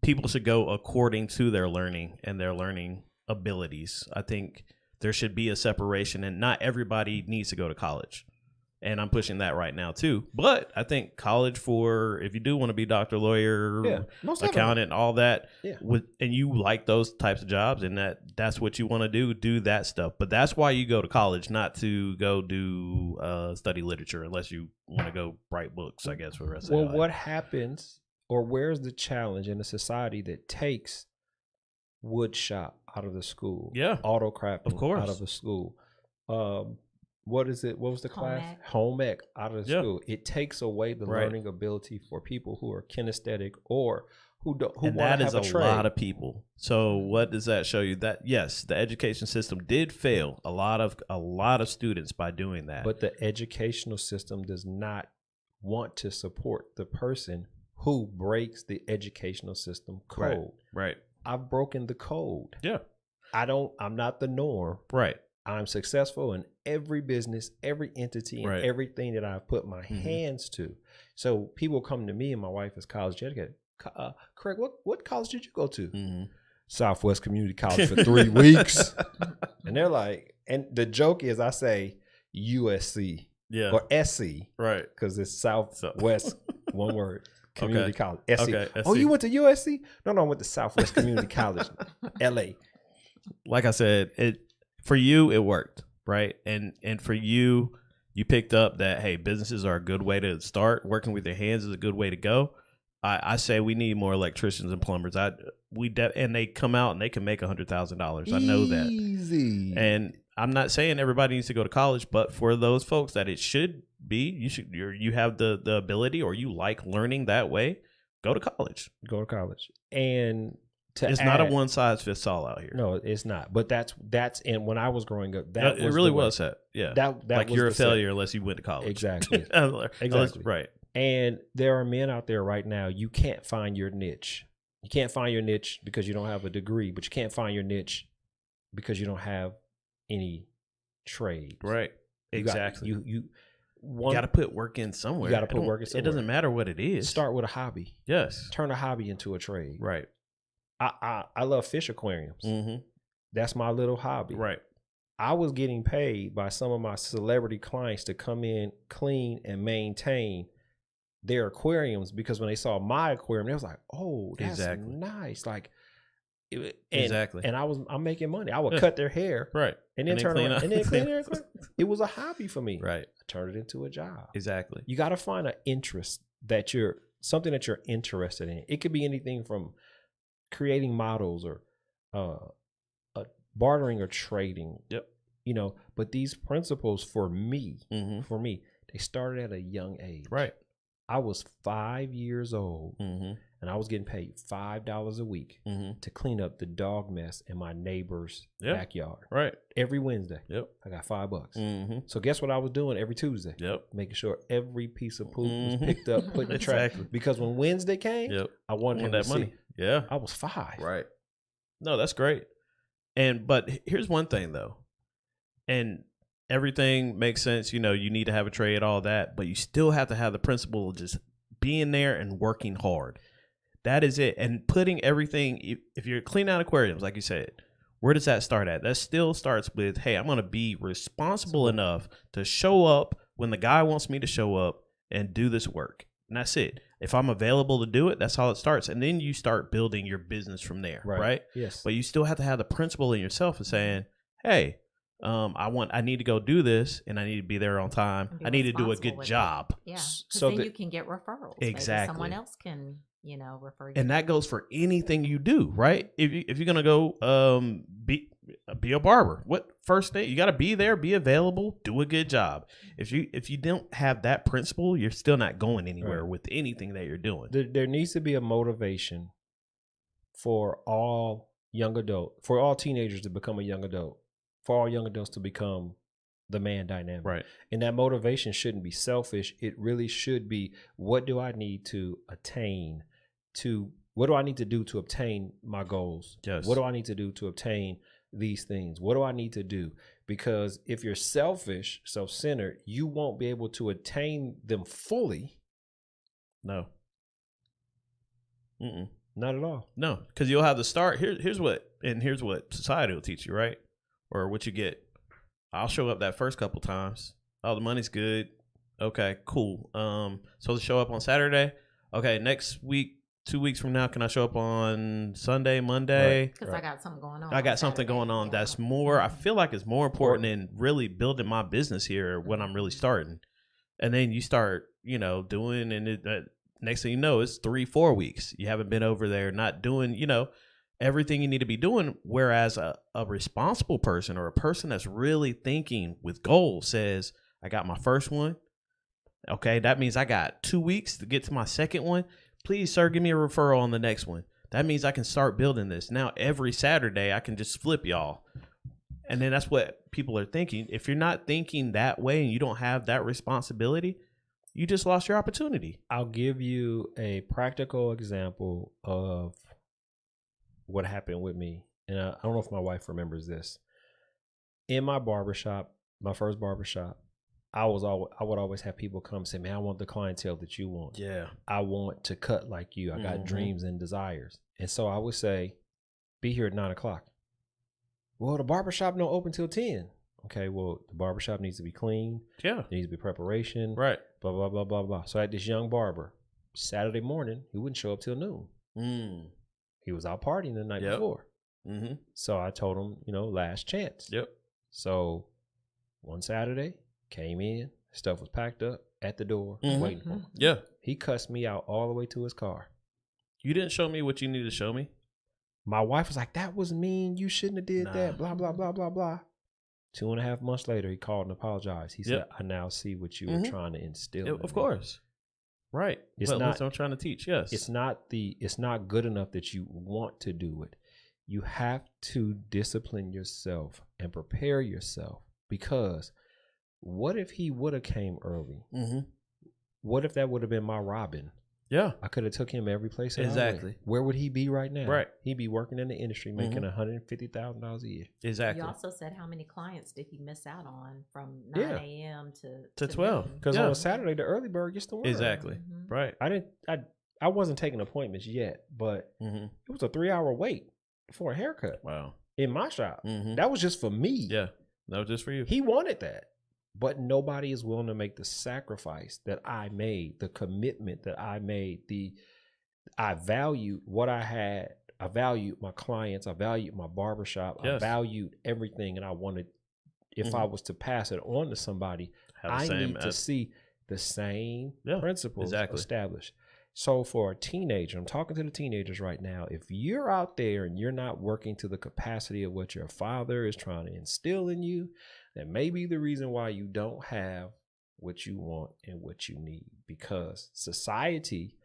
people should go according to their learning and their learning abilities. I think there should be a separation, and not everybody needs to go to college. And I'm pushing that right now too. But I think college for, if you do want to be doctor, lawyer, accountant, all that, and you like those types of jobs and that's what you want to do that stuff. But that's why you go to college, not to go do study literature, unless you want to go write books, I guess, for the rest of your life. Well, what happens, or where's the challenge in a society that takes wood shop out of the school? Yeah. Auto crafting Of course. out of the school. what is it? What was the Home class? ec. Home ec out of the Yeah. school. It takes away the Right. learning ability for people who are kinesthetic or who don't who And want that to is have a a trade. lot of people. So what does that show you? That yes, the education system did fail a lot of students by doing that. But the educational system does not want to support the person who breaks the educational system code. right. I've broken the code. Yeah. I'm not the norm. Right. I'm successful in every business, every entity, and Right. everything that I've put my Mhm. hands to. So people come to me, and my wife is college educated. Craig, what college did you go to? Mm-hmm. Southwest Community College for 3 weeks. And they're like, and the joke is I say USC Yeah. or SC Right. because it's Southwest, one word, Community Okay. College. SC. Okay, Oh, SC. you went to USC? No, I went to Southwest Community College, LA. Like I said, for you it worked, right? And for you picked up that hey, businesses are a good way to start. Working with your hands is a good way to go. I say we need more electricians and plumbers. And they come out and they can make $100,000. I know that. Easy. And I'm not saying everybody needs to go to college, but for those folks that it should be, you have the ability or you like learning that way, go to college. Go to college. And It's not a one size fits all out here. No, it's not. But that's and when I was growing up, It was really the way. was that. Yeah. That like was you're a the set. failure unless you went to college. Exactly. Exactly. Right. And there are men out there right now, you can't find your niche. You can't find your niche because you don't have a degree, but you can't find your niche because you don't have any trade. Right. Exactly. You got to put work in somewhere. You gotta put work in It somewhere. doesn't matter what it is. start with a hobby. Yes. Turn a hobby into a trade. Right. I love fish aquariums. Mm-hmm. That's my little hobby. Right. I was getting paid by some of my celebrity clients to come in, clean, and maintain their aquariums because when they saw my aquarium, they was like, "Oh, that's Exactly. nice!" Like, Exactly. And I'm making money. I would Yeah. cut their hair, Right. and then turn clean around up. and then clean their aquarium. It was a hobby for me. Right. I turned it into a job. Exactly. You got to find an interest something that you're interested in. It could be anything from creating models or bartering or trading. Yep. You know, but these principles for me, Mm-hmm. they started at a young age. Right. I was 5 years old Mm-hmm. and I was getting paid $5 a week Mm-hmm. to clean up the dog mess in my neighbor's Yep. backyard. Right. Every Wednesday. Yep. I got $5. Mm-hmm. So guess what I was doing every Tuesday? Yep. Making sure every piece of poop Mhm. was picked up, put in the trash. Exactly. Because when Wednesday came, Yep. I wanted Want him that to money. see. Yeah. I was 5. Right. No, that's great. But here's one thing though. And everything makes sense, you know, you need to have a trade, all that, but you still have to have the principle of just being there and working hard. That is it. And putting everything, if you're cleaning out aquariums, like you said, where does that start at? That still starts with, hey, I'm going to be responsible enough to show up when the guy wants me to show up and do this work. And that's it. If I'm available to do it, that's how it starts. And then you start building your business from there, right? Yes. But you still have to have the principle in yourself of saying, hey, I need to go do this and I need to be there on time. And be I need to do a responsible good with it. job. Yeah. 'Cause So then the- you can get referrals. Exactly. Maybe someone else can, refer you. And that goes for anything you do, right? If you're gonna go be a barber, what first thing you got to be there, be available, do a good job. If you don't have that principle, you're still not going anywhere Right. with anything that you're doing. There needs to be a motivation for all for all teenagers to become a young adult, for all young adults to become the man dynamic. Right. And that motivation shouldn't be selfish. It really should be, what do I need to attain what do I need to do to obtain my goals? Yes. What do I need to do to obtain these things? What do I need to do? Because if you're selfish, self-centered, you won't be able to attain them fully. No. Mm-mm. Not at all. No, because you'll have to start. Here's what society will teach you, right? Or what you get. I'll show up that first couple times. Oh, the money's good. Okay, cool. So to show up on Saturday. Okay, next week, 2 weeks from now, can I show up on Sunday, Monday? Because Right. I got something going on. I got something Saturday. going on Yeah. that's more. I feel like it's more important than really building my business here when I'm really starting. And then you start, doing, and next thing you know, it's 3-4 weeks. You haven't been over there, not doing, everything you need to be doing. Whereas a responsible person or a person that's really thinking with goals says, I got my first one. Okay, that means I got 2 weeks to get to my second one. Please, sir, give me a referral on the next one. That means I can start building this. Now, every Saturday, I can just flip y'all. And then that's what people are thinking. If you're not thinking that way and you don't have that responsibility, you just lost your opportunity. I'll give you a practical example of what happened with me. And I don't know if my wife remembers this. In my barbershop, my first barbershop, I would always have people come say, man, I want the clientele that you want. Yeah. I want to cut like you. I got dreams and desires. And so I would say, be here at 9:00. Well, the barbershop don't open till 10. Okay, well, the barbershop needs to be clean. Yeah. There needs to be preparation. Right. Blah, blah, blah, blah, blah. So I had this young barber. Saturday morning, he wouldn't show up till noon. He was out partying the night before. So I told him, last chance. Yep. So one Saturday, came in, stuff was packed up at the door, waiting for him. Yeah. He cussed me out all the way to his car. You didn't show me what you needed to show me. My wife was like, that was mean. You shouldn't have did that. Blah, blah, blah, blah, blah. 2.5 months later, he called and apologized. He said, I now see what you were trying to instill. Of course. Right. It's but not, that's what I'm trying to teach. Yes. It's not good enough that you want to do it. You have to discipline yourself and prepare yourself, because what if he would have came early? What if that would have been my Robin? Yeah. I could have took him every place. Exactly. Where would he be right now? Right. He'd be working in the industry making $150,000 a year. Exactly. You also said how many clients did he miss out on from 9 a.m. to 12? noon? Because on a Saturday, the early bird gets to work. Exactly. Right. I wasn't taking appointments yet, but it was a 3-hour wait for a haircut. Wow. In my shop. That was just for me. Yeah. That was just for you. He wanted that. But nobody is willing to make the sacrifice that I made, the commitment that I made. I valued what I had. I valued my clients. I valued my barbershop. Yes. I valued everything. And I wanted, if I was to pass it on to somebody, I need to see the same principles established. So for a teenager, I'm talking to the teenagers right now. If you're out there and you're not working to the capacity of what your father is trying to instill in you, that may be the reason why you don't have what you want and what you need. Because society,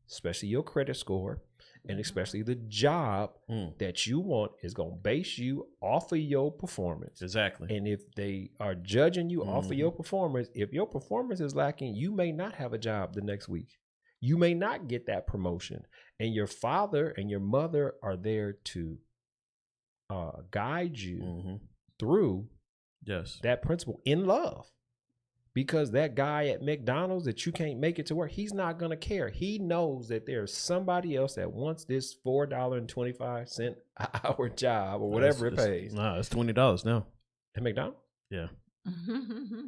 especially your credit score, and especially the job that you want, is going to base you off of your performance. Exactly. And if they are judging you off of your performance, if your performance is lacking, you may not have a job the next week. You may not get that promotion. And your father and your mother are there to guide you through that principle in love. Because that guy at McDonald's that you can't make it to work, he's not going to care. He knows that there's somebody else that wants this $4.25 an hour job or whatever it pays. No, it's $20 now. At McDonald's? Yeah.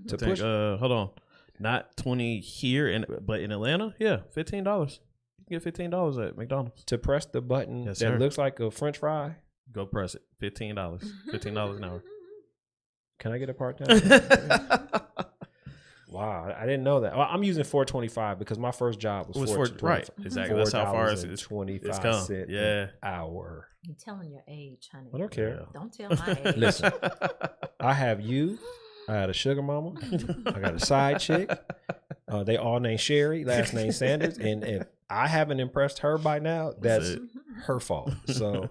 To push. Hold on. Not 20 here, but in Atlanta, yeah, $15. You can get $15 at McDonald's. To press the button that looks like a French fry? Go press it. $15. $15 an hour. Can I get a part-time? Wow, I didn't know that. Well, I'm using $4.25 because my first job was $4.25. Right, exactly. That's how far it's 25 cents an hour. You're telling your age, honey. I don't care. Don't tell my age. Listen, I have you. I had a sugar mama. I got a side chick. They all named Sherry, last name Sanders. And if I haven't impressed her by now, that's her fault. So,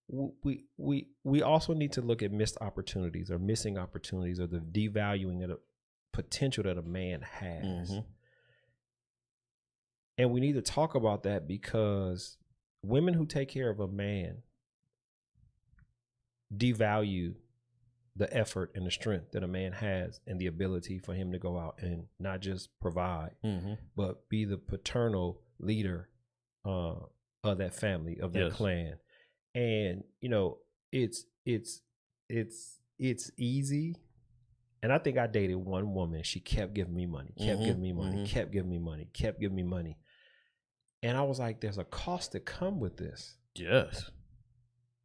we also need to look at missed opportunities or missing opportunities or the devaluing of the potential that a man has. And we need to talk about that because women who take care of a man devalue the effort and the strength that a man has and the ability for him to go out and not just provide, but be the paternal leader of that family, of that clan. And, it's easy. And I think I dated one woman. She kept giving me money, kept giving me money, kept giving me money, kept giving me money. And I was like, there's a cost to come with this. Yes.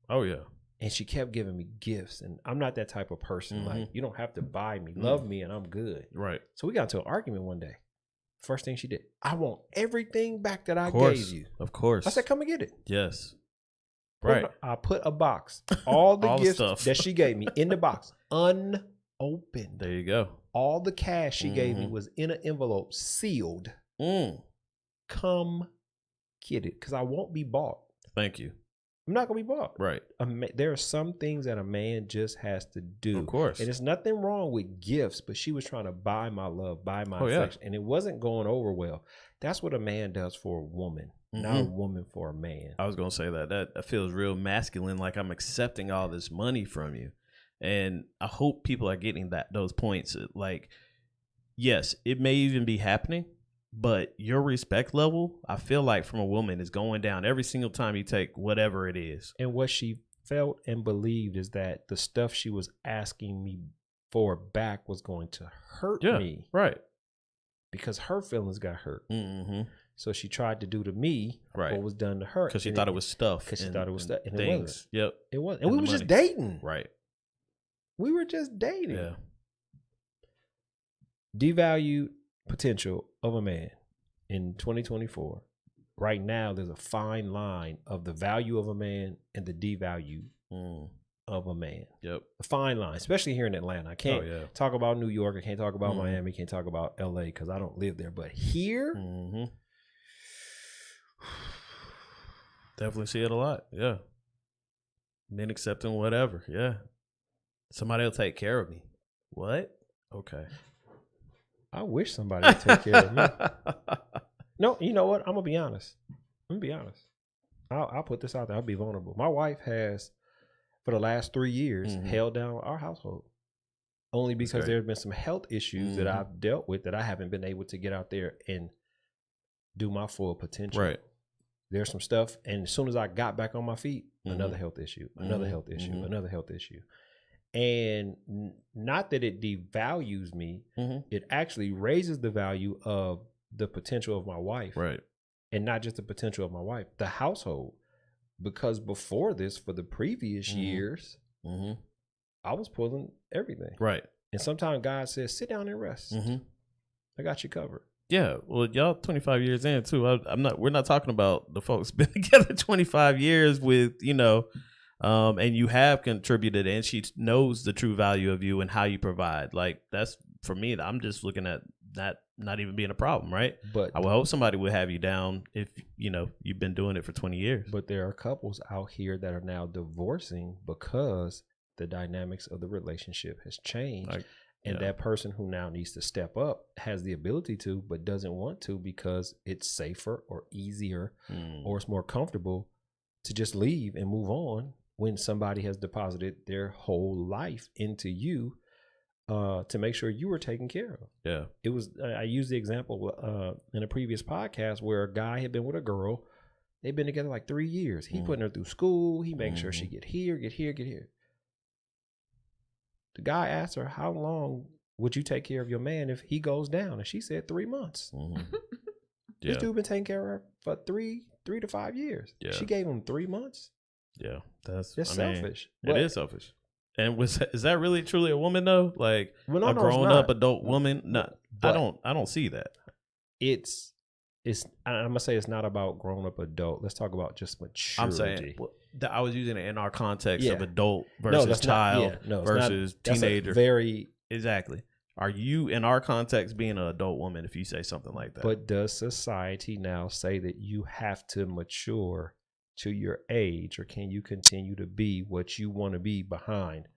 Oh, yeah. And she kept giving me gifts. And I'm not that type of person. Like, you don't have to buy me. Love me and I'm good. Right. So we got into an argument one day. First thing she did, I want everything back that I Of course. gave you. Of course. I said, come and get it. yes. Right. I put a box, all the All the gifts stuff. that she gave me in the box, unopened. There you go. All the cash she gave me Mhm. was in an envelope, sealed. Come get it, because I won't be bought. Thank you. I'm not gonna be bought. Right. There are some things that a man just has to do. Of course. And there's nothing wrong with gifts, but she was trying to buy my love, buy my Oh, yeah. affection, and it wasn't going over well. That's what a man does for a woman, not a Mhm. woman for a man. I was gonna say that feels real masculine, like I'm accepting all this money from you, and I hope people are getting those points. Like, yes, it may even be happening, but your respect level, I feel like from a woman, is going down every single time you take whatever it is. And what she felt and believed is that the stuff she was asking me for back was going to hurt me, Right. because her feelings got hurt. Mm-hmm. So she tried to do to me Right. what was done to her, Because she and thought it was stuff. because she and- thought it was and stuff, and it things. wasn't. Yep. It wasn't. And And we the were just money. dating. Right. We were just dating. Yeah. Devalued potential of a man in 2024. Right now, there's a fine line of the value of a man and the devalue of a man. Yep. A fine line, especially here in Atlanta. I can't Oh, yeah. talk about New York. I can't talk about Mhm. Miami. Can't talk about LA because I don't live there. But here, Mm-hmm. Definitely see it a lot. Yeah. Men accepting whatever. Yeah. Somebody will take care of me. What? Okay. I wish somebody would take care of me. No, you know what? I'm gonna be honest. I'm gonna be honest. I'll put this out there. I'll be vulnerable. My wife has, for the last 3 years, Mhm. held down our household. Only because great. there have been some health issues that Mhm. I've dealt with that I haven't been able to get out there and do my full potential. Right. There's some stuff, and as soon as I got back on my feet, another Mhm. health issue, another Mhm. health issue, Mhm. another health issue. And not that it devalues me, Mhm. it actually raises the value of the potential of my wife. Right. And not just the potential of my wife, the household. Because before this, for the previous Mhm. years, Mm-hmm. I was pulling everything. Right. And sometimes God says, sit down and rest. Mm-hmm. I got you covered. Yeah. Well, y'all 25 years in too. We're not talking about the folks been together 25 years with, and you have contributed, and she knows the true value of you and how you provide. Like, that's, for me, I'm just looking at that not even being a problem, right? But I would hope somebody would have you down if, you've been doing it for 20 years. But there are couples out here that are now divorcing because the dynamics of the relationship has changed. And that person who now needs to step up has the ability to, but doesn't want to because it's safer or easier or it's more comfortable to just leave and move on when somebody has deposited their whole life into you to make sure you were taken care of. Yeah. It was, I used the example in a previous podcast where a guy had been with a girl. They've been together like 3 years. He putting her through school. He making sure she get here, get here, get here. The guy asked her, how long would you take care of your man if he goes down? And she said 3 months. Mm-hmm. This dude been taking care of her for three to 5 years. Yeah. She gave him 3 months. Yeah. That's selfish. It is selfish. And is that really truly a woman though? Like a grown up adult woman? No, I don't see that. It's I'm gonna say it's not about grown up adult. Let's talk about just maturity. I'm saying I was using it in our context of Yeah. adult versus child versus that's teenager. Very exactly. Are you in our context being an adult woman if you say something like that? But does society now say that you have to mature to your age, or can you continue to be what you want to be behind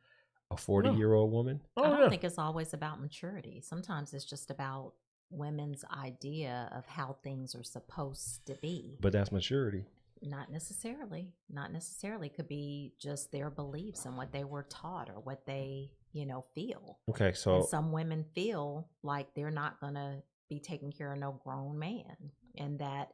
a 40-year-old woman? I don't think it's always about maturity. Sometimes it's just about women's idea of how things are supposed to be. But that's maturity. Not necessarily. Not necessarily. Could be just their beliefs and what they were taught or what they, feel. Okay, so and some women feel like they're not going to be taking care of no grown man, and that,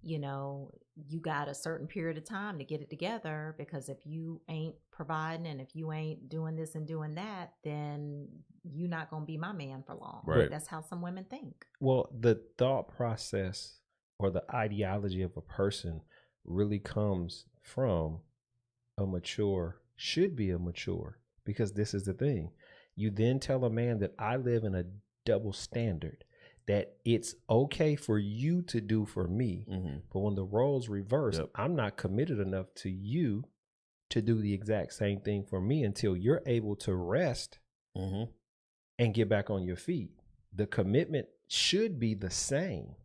you got a certain period of time to get it together, because if you ain't providing and if you ain't doing this and doing that, then you're not going to be my man for long. Right. That's how some women think. Well, the thought process or the ideology of a person really comes from should be a mature, because this is the thing. You then tell a man that I live in a double standard. that it's okay for you to do for me. Mhm. But when the roles reverse, Yep. I'm not committed enough to you to do the exact same thing for me until you're able to rest Mhm. and get back on your feet. The commitment should be the same.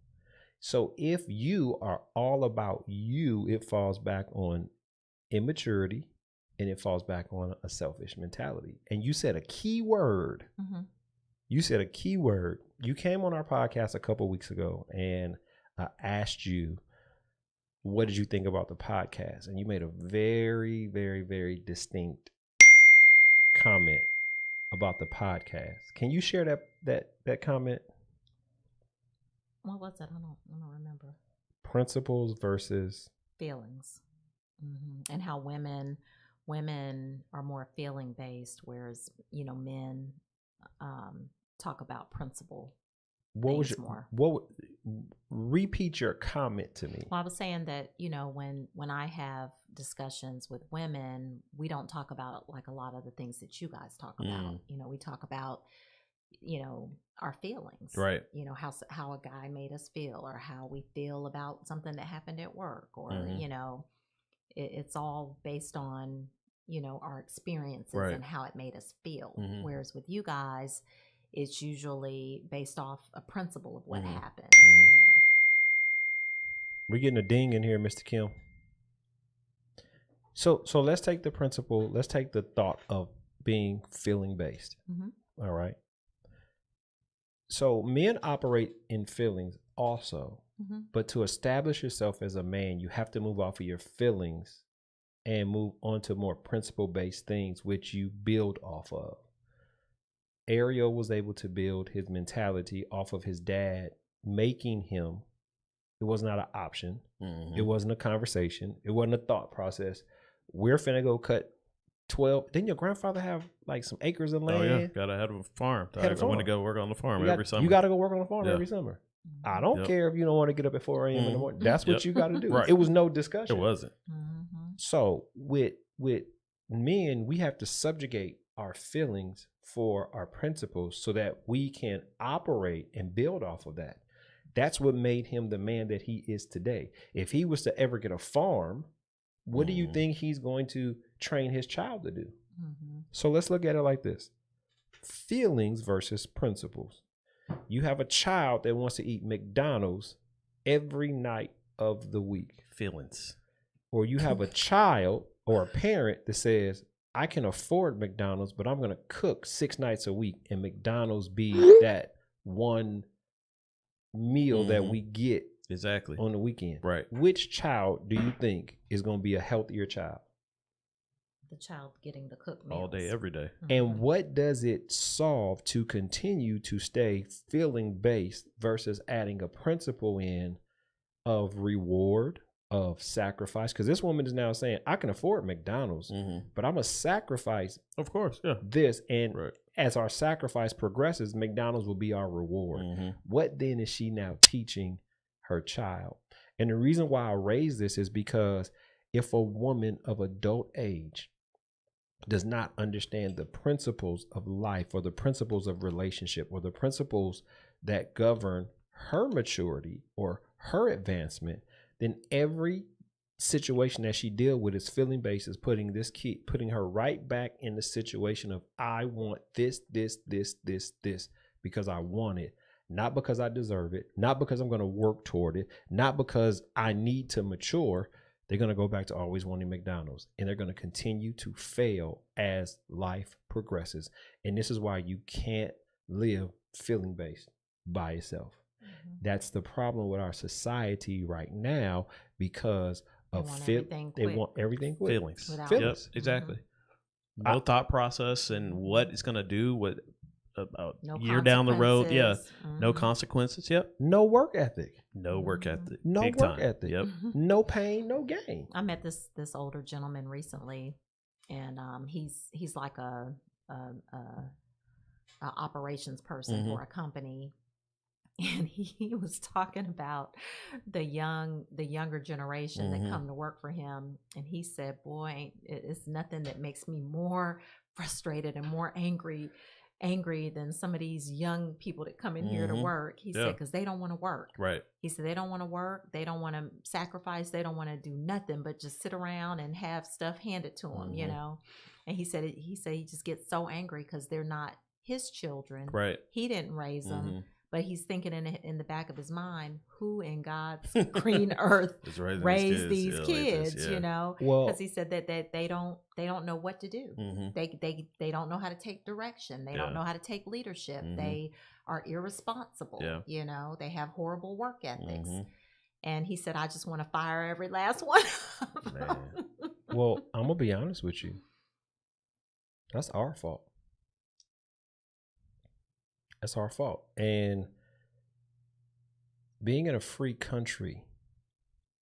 So if you are all about you, it falls back on immaturity and it falls back on a selfish mentality. And you said a key word. Mm-hmm. You said a key word. You came on our podcast a couple weeks ago and I asked you, what did you think about the podcast? And you made a very, very, very distinct comment about the podcast. Can you share that comment? What was it? I don't remember. Principles versus Feelings, and how women are more feeling based, whereas men talk about principle. what was things your, more. what repeat your comment to me. Well, I was saying that when I have discussions with women, we don't talk about like a lot of the things that you guys talk about. We talk about our feelings, Right. How a guy made us feel, or how we feel about something that happened at work, or it's all based on our experiences Right. and how it made us feel. Mhm. Whereas with you guys, it's usually based off a principle of what Mhm. happened. Mhm. We're getting a ding in here, Mr. Kim. So let's take the principle, let's take the thought of being feeling based. Mhm. All right. So men operate in feelings also, Mhm. but to establish yourself as a man, you have to move off of your feelings and move on to more principle based things, which you build off of. Ariel was able to build his mentality off of his dad, making him, it was not an option. Mhm. It wasn't a conversation. It wasn't a thought process. We're finna go cut 12. Didn't your grandfather have like some acres of land? Oh yeah, gotta have a farm. Had a I want to farm. go work on the farm You every summer. You got to go work on the farm Yeah. every summer. Mhm. I don't Yep. care if you don't want to get up at 4 a.m. in the Mhm. morning. That's what Yep. you got to do. Right. It was no discussion. It wasn't. Mhm. So with men, we have to subjugate our feelings for our principles so that we can operate and build off of that. That's what made him the man that he is today. If he was to ever get a farm, what do you Mhm. think he's going to train his child to do? Mhm. So let's look at it like this: feelings versus principles. You have a child that wants to eat McDonald's every night of the week, Feelings. or you have a child or a parent that says, I can afford McDonald's, but I'm going to cook 6 nights a week and McDonald's be that one meal that Mhm. we get Exactly. on the weekend. Right. Which child do you think is going to be a healthier child? The child getting the cooked meals All day, every day. And what does it solve to continue to stay feeling based versus adding a principle in of reward, of sacrifice? Because this woman is now saying, I can afford McDonald's, Mhm. but I'm going to sacrifice Of course. Yeah. this. And Right. as our sacrifice progresses, McDonald's will be our reward. Mhm. What then is she now teaching her child? And the reason why I raise this is because if a woman of adult age does not understand the principles of life, or the principles of relationship, or the principles that govern her maturity or her advancement, then every situation that she deal with is feeling based, is putting her right back in the situation of, I want this because I want it, not because I deserve it, not because I'm going to work toward it, not because I need to mature. They're going to go back to always wanting McDonald's, and they're going to continue to fail as life progresses. And this is why you can't live feeling based by yourself. That's the problem with our society right now, because of they want everything quick. Feelings. Feelings. Yep, exactly. No thought process and what it's going to do with a year down the road. Yeah. No consequences. Yep. No work ethic. No work ethic. No Big work time. ethic. Yep. No pain, no gain. I met this older gentleman recently, and he's like a operations person for a company, and he was talking about the younger generation that come to work for him, and he said, boy, it's nothing that makes me more frustrated and more angry angry than some of these young people that come in here to work. He said, because they don't want to work. Right. He said they don't want to work. They don't want to sacrifice. They don't want to do nothing but just sit around and have stuff handed to them, you know. And he said he just gets so angry because they're not his children. Right. He didn't raise them. But he's thinking in the back of his mind, who in God's green earth raised these kids, like you know? Well, because he said that they don't know what to do. They don't know how to take direction. They don't know how to take leadership. They are irresponsible. You know, they have horrible work ethics. And he said, I just want to fire every last one. Well, I'm gonna be honest with you. That's our fault. That's our fault. And being in a free country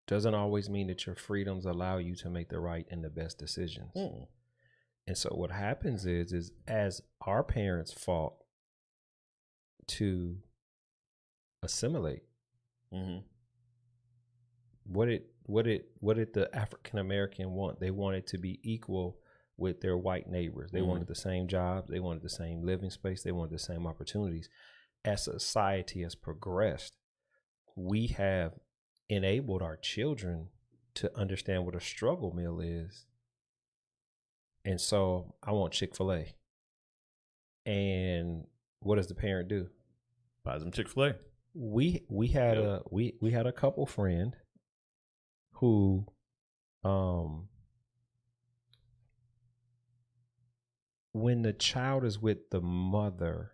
doesn't always mean that your freedoms allow you to make the right and the best decisions. And so what happens is as our parents fought to assimilate, what did the African American want? They wanted to be equal with their white neighbors. They wanted the same jobs. They wanted the same living space. They wanted the same opportunities. As society has progressed, we have enabled our children to understand what a struggle meal is. And so I want Chick-fil-A. And what does the parent do? Buys them Chick-fil-A. We had a couple friend who when the child is with the mother,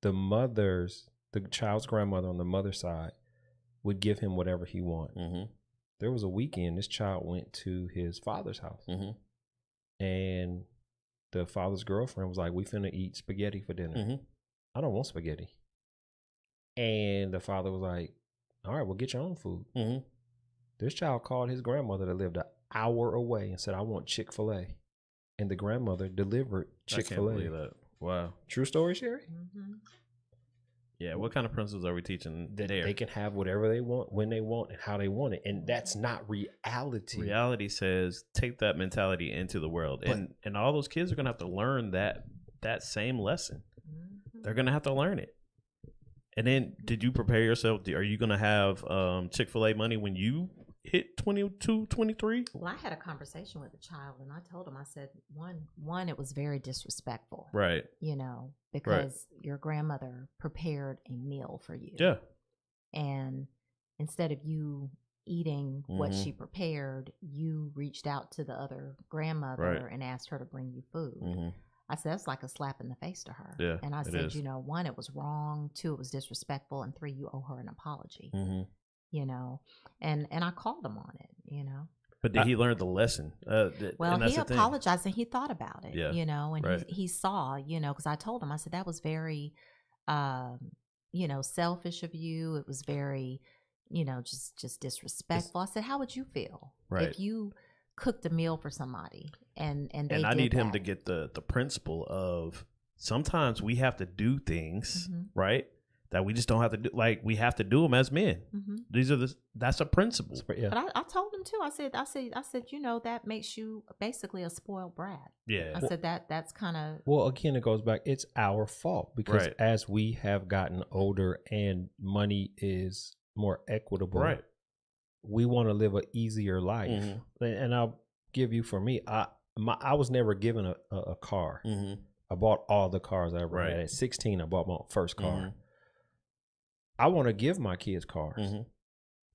the child's grandmother on the mother's side would give him whatever he wanted. There was a weekend, this child went to his father's house. And the father's girlfriend was like, we finna eat spaghetti for dinner. I don't want spaghetti. And the father was like, all right, well, get your own food. This child called his grandmother that lived an hour away and said, I want Chick-fil-A. And the grandmother delivered Chick-fil-A. I can't believe that. Wow. True story, Sherry? Yeah, what kind of principles are we teaching that there? They can have whatever they want, when they want, and how they want it. And that's not reality. Reality says take that mentality into the world. And all those kids are going to have to learn that same lesson. They're going to have to learn it. And then did you prepare yourself? Are you going to have Chick-fil-A money when you hit 22, 23? Well, I had a conversation with a child and I told him, I said, one, it was very disrespectful. Right. You know, because your grandmother prepared a meal for you. Yeah. And instead of you eating what she prepared, you reached out to the other grandmother and asked her to bring you food. I said, that's like a slap in the face to her. Yeah, and I said, you know, 1, it was wrong. 2, it was disrespectful. And 3, you owe her an apology. You know, and I called him on it, you know. But did he learn the lesson? Well, he apologized and he thought about it, you know, and he saw, you know, because I told him, I said, that was very, you know, selfish of you. It was very, you know, just disrespectful. I said, how would you feel if you cooked a meal for somebody and I need him to get the principle of sometimes we have to do things, right? That we just don't have to do, like we have to do them as men. That's a principle. Yeah. But I told him too. I said, you know, that makes you basically a spoiled brat. Yeah. I said that's kind of. Well, again, it goes back. It's our fault because as we have gotten older and money is more equitable, we want to live an easier life. And I'll give you, for me, I was never given a car. I bought all the cars I ever had. At 16, I bought my first car. I want to give my kids cars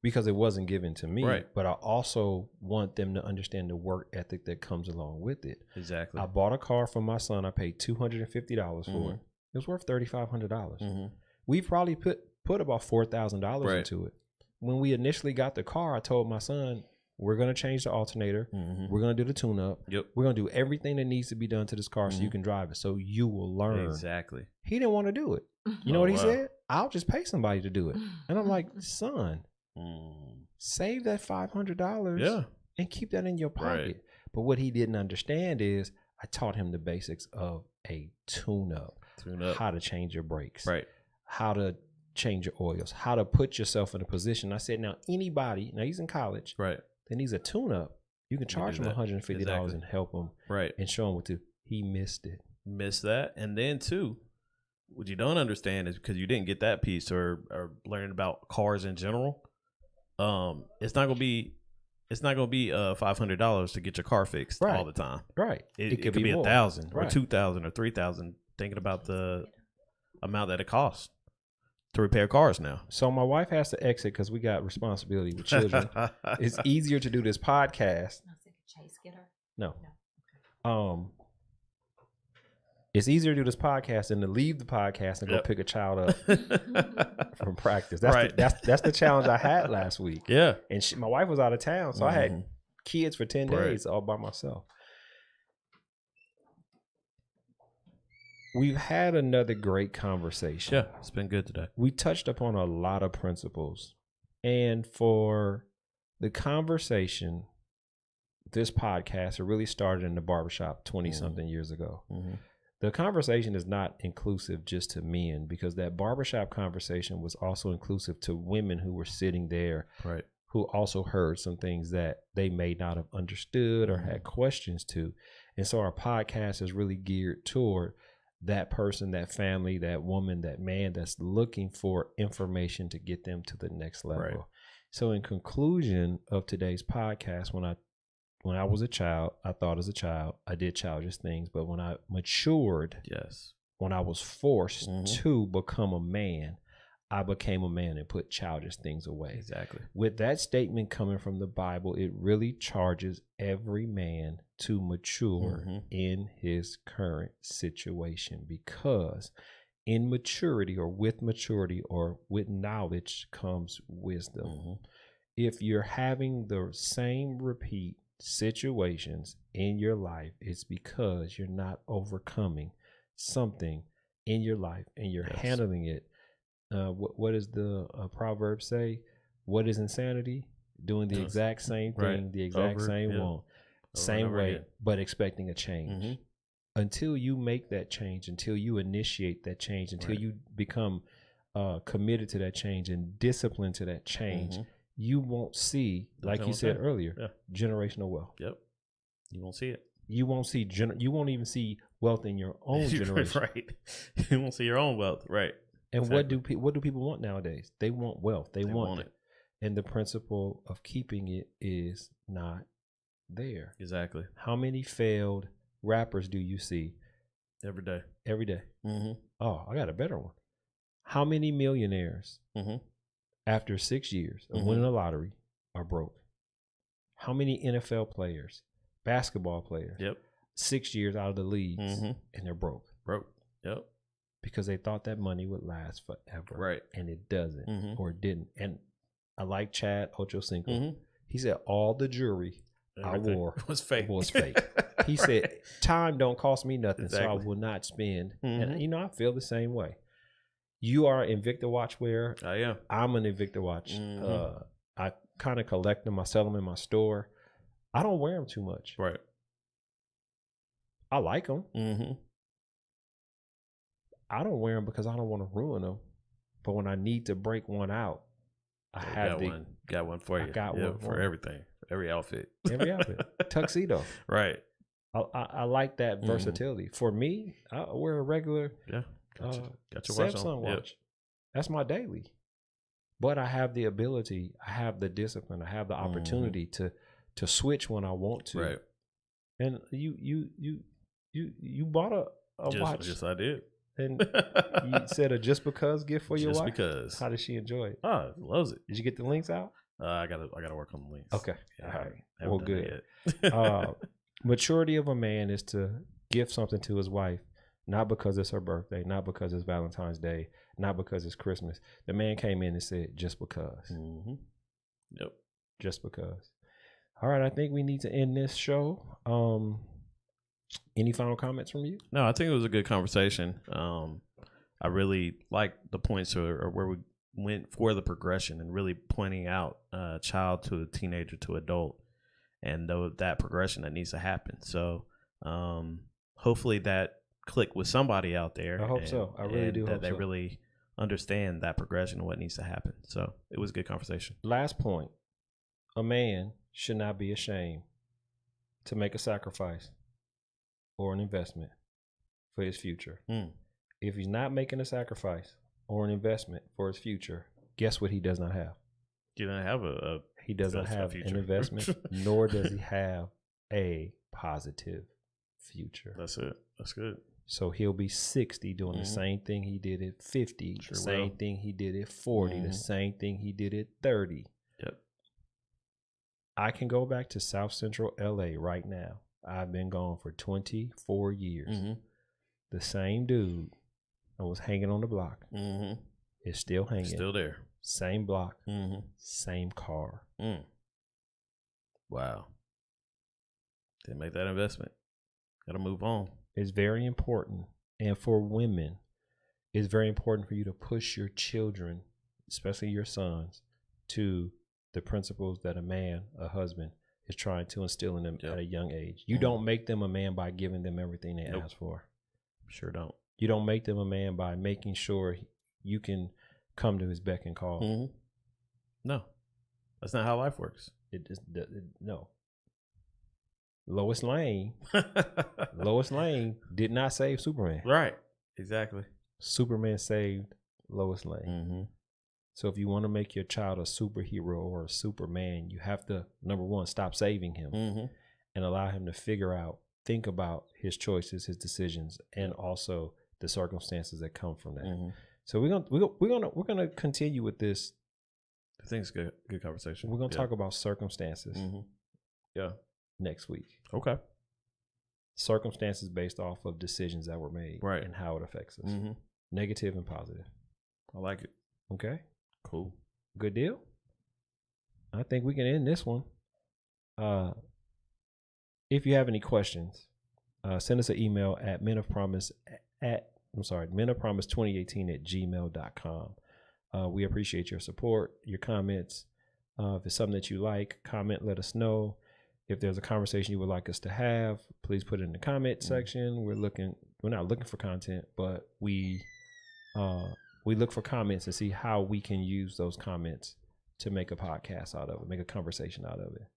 because it wasn't given to me. But I also want them to understand the work ethic that comes along with it. Exactly. I bought a car for my son. I paid $250 for it. It was worth $3,500. We probably put about $4,000 into it. When we initially got the car, I told my son, we're going to change the alternator. We're going to do the tune-up. We're going to do everything that needs to be done to this car so you can drive it, so you will learn. Exactly. He didn't want to do it. You know what he said? I'll just pay somebody to do it. And I'm like, son, save that $500 and keep that in your pocket. But what he didn't understand is I taught him the basics of a tune-up. How to change your brakes. How to change your oils. How to put yourself in a position. I said, now anybody, now he's in college, that needs a tune-up, you can charge him $150 and help him and show him what to do. He missed it. miss that. And then too, what you don't understand is because you didn't get that piece or learning about cars in general. It's not gonna be $500 to get your car fixed all the time. Right. It could be 1,000 or 2,000 or 3,000. Thinking about the amount that it costs to repair cars now. So my wife has to exit because we got responsibility with children. It's easier to do this podcast. Chase, get her. No. It's easier to do this podcast than to leave the podcast and go pick a child up from practice. That's the challenge I had last week. Yeah. And my wife was out of town, so I had kids for 10 days all by myself. We've had another great conversation. Yeah, it's been good today. We touched upon a lot of principles. And for the conversation, this podcast, it really started in the barbershop 20-something years ago. Mm-hmm. The conversation is not inclusive just to men, because that barbershop conversation was also inclusive to women who were sitting there, right, who also heard some things that they may not have understood or had questions to. And so our podcast is really geared toward that person, that family, that woman, that man that's looking for information to get them to the next level. Right. So in conclusion of today's podcast, when I was a child, I thought as a child, I did childish things. But when I matured, when I was forced to become a man, I became a man and put childish things away. Exactly. With that statement coming from the Bible, it really charges every man to mature in his current situation, because in maturity or with knowledge comes wisdom. If you're having the same repeat situations in your life, it's because you're not overcoming something in your life and you're handling it. What does the proverb say? What is insanity? Doing the exact same thing, the exact same way, but expecting a change. Until you make that change, until you initiate that change, until you become committed to that change and disciplined to that change, you won't see, like you said earlier, generational wealth. Yep. You won't see it. You won't see, you won't even see wealth in your own generation. Right. You won't see your own wealth. Right. And what do people want nowadays? They want wealth. They want it. And the principle of keeping it is not there. Exactly. How many failed rappers do you see? Every day. Every day. Oh, I got a better one. How many millionaires after 6 years of winning the lottery are broke? How many NFL players, basketball players, 6 years out of the leagues and they're broke? Yep. Because they thought that money would last forever. Right. And it doesn't, or it didn't. And I like Chad Ochocinco. He said all the jewelry I wore was fake. He said, time don't cost me nothing, so I will not spend. And, I feel the same way. You are an Invicta watch wearer. I am. I'm an Invicta watch. I kind of collect them. I sell them in my store. I don't wear them too much. Right. I like them. I don't wear them because I don't want to ruin them. But when I need to break one out, I got one for you. I got one for everything, every outfit. Tuxedo. Right. I like that versatility. For me, I wear a regular got your Samsung watch. That's my daily. But I have the ability, I have the discipline, I have the opportunity to switch when I want to. Right. And you bought a watch. Yes, I did. And you said a just because gift for your wife? Just because. How does she enjoy it? Oh, loves it. Did you get the links out? I gotta work on the links. Okay. Yeah, all right. Well, good. Maturity of a man is to gift something to his wife, not because it's her birthday, not because it's Valentine's Day, not because it's Christmas. The man came in and said, just because. Yep. Just because. All right. I think we need to end this show. Any final comments from you? No, I think it was a good conversation. I really like the points or where we went for the progression and really pointing out child to a teenager to adult, and that progression that needs to happen. So hopefully that clicked with somebody out there. I hope so. I really do. That they really understand that progression and what needs to happen. So it was a good conversation. Last point: a man should not be ashamed to make a sacrifice or an investment for his future. If he's not making a sacrifice or an investment for his future, guess what he does not have? You don't have he doesn't have an investment, nor does he have a positive future. That's it. That's good. So he'll be 60 doing the same thing he did at 50, the same thing he did at 40, the same thing he did at 30. Yep. I can go back to South Central LA right now. I've been gone for 24 years. The same dude that was hanging on the block is still hanging. Still there. Same block, same car. Wow. Didn't make that investment. Got to move on. It's very important. And for women, it's very important for you to push your children, especially your sons, to the principles that a man, a husband, is trying to instill in them at a young age. You don't make them a man by giving them everything they ask for. Sure don't. You don't make them a man by making sure you can come to his beck and call. No. That's not how life works. No. Lois Lane did not save Superman. Right. Exactly. Superman saved Lois Lane. So if you want to make your child a superhero or a Superman, you have to, number one, stop saving him and allow him to think about his choices, his decisions, and also the circumstances that come from that. So we're gonna continue with this. I think it's good conversation. We're gonna talk about circumstances. Next week. Okay. Circumstances based off of decisions that were made, right, and how it affects us, negative and positive. I like it. Okay. Cool. Good deal. I think we can end this one. If you have any questions, send us an email at menofpromise2018@gmail.com. We appreciate your support, your comments. If it's something that you like, comment, let us know. If there's a conversation you would like us to have, please put it in the comment section. We're not looking for content, but we look for comments to see how we can use those comments to make a podcast out of it, make a conversation out of it.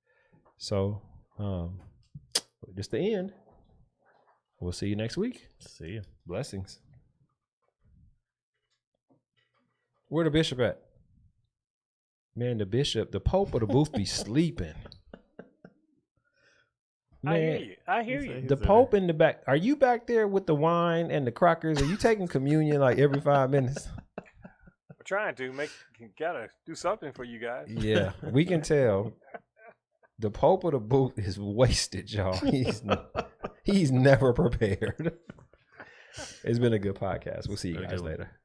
So, just the end. We'll see you next week. See you. Blessings. Where the bishop at? Man, the Pope of the booth be sleeping. Man, I hear you. The Pope in the back. Are you back there with the wine and the crackers? Are you taking communion like every 5 minutes? We're trying to gotta do something for you guys. Yeah, we can tell. The Pope of the booth is wasted, y'all. He's never prepared. It's been a good podcast. We'll see you guys later.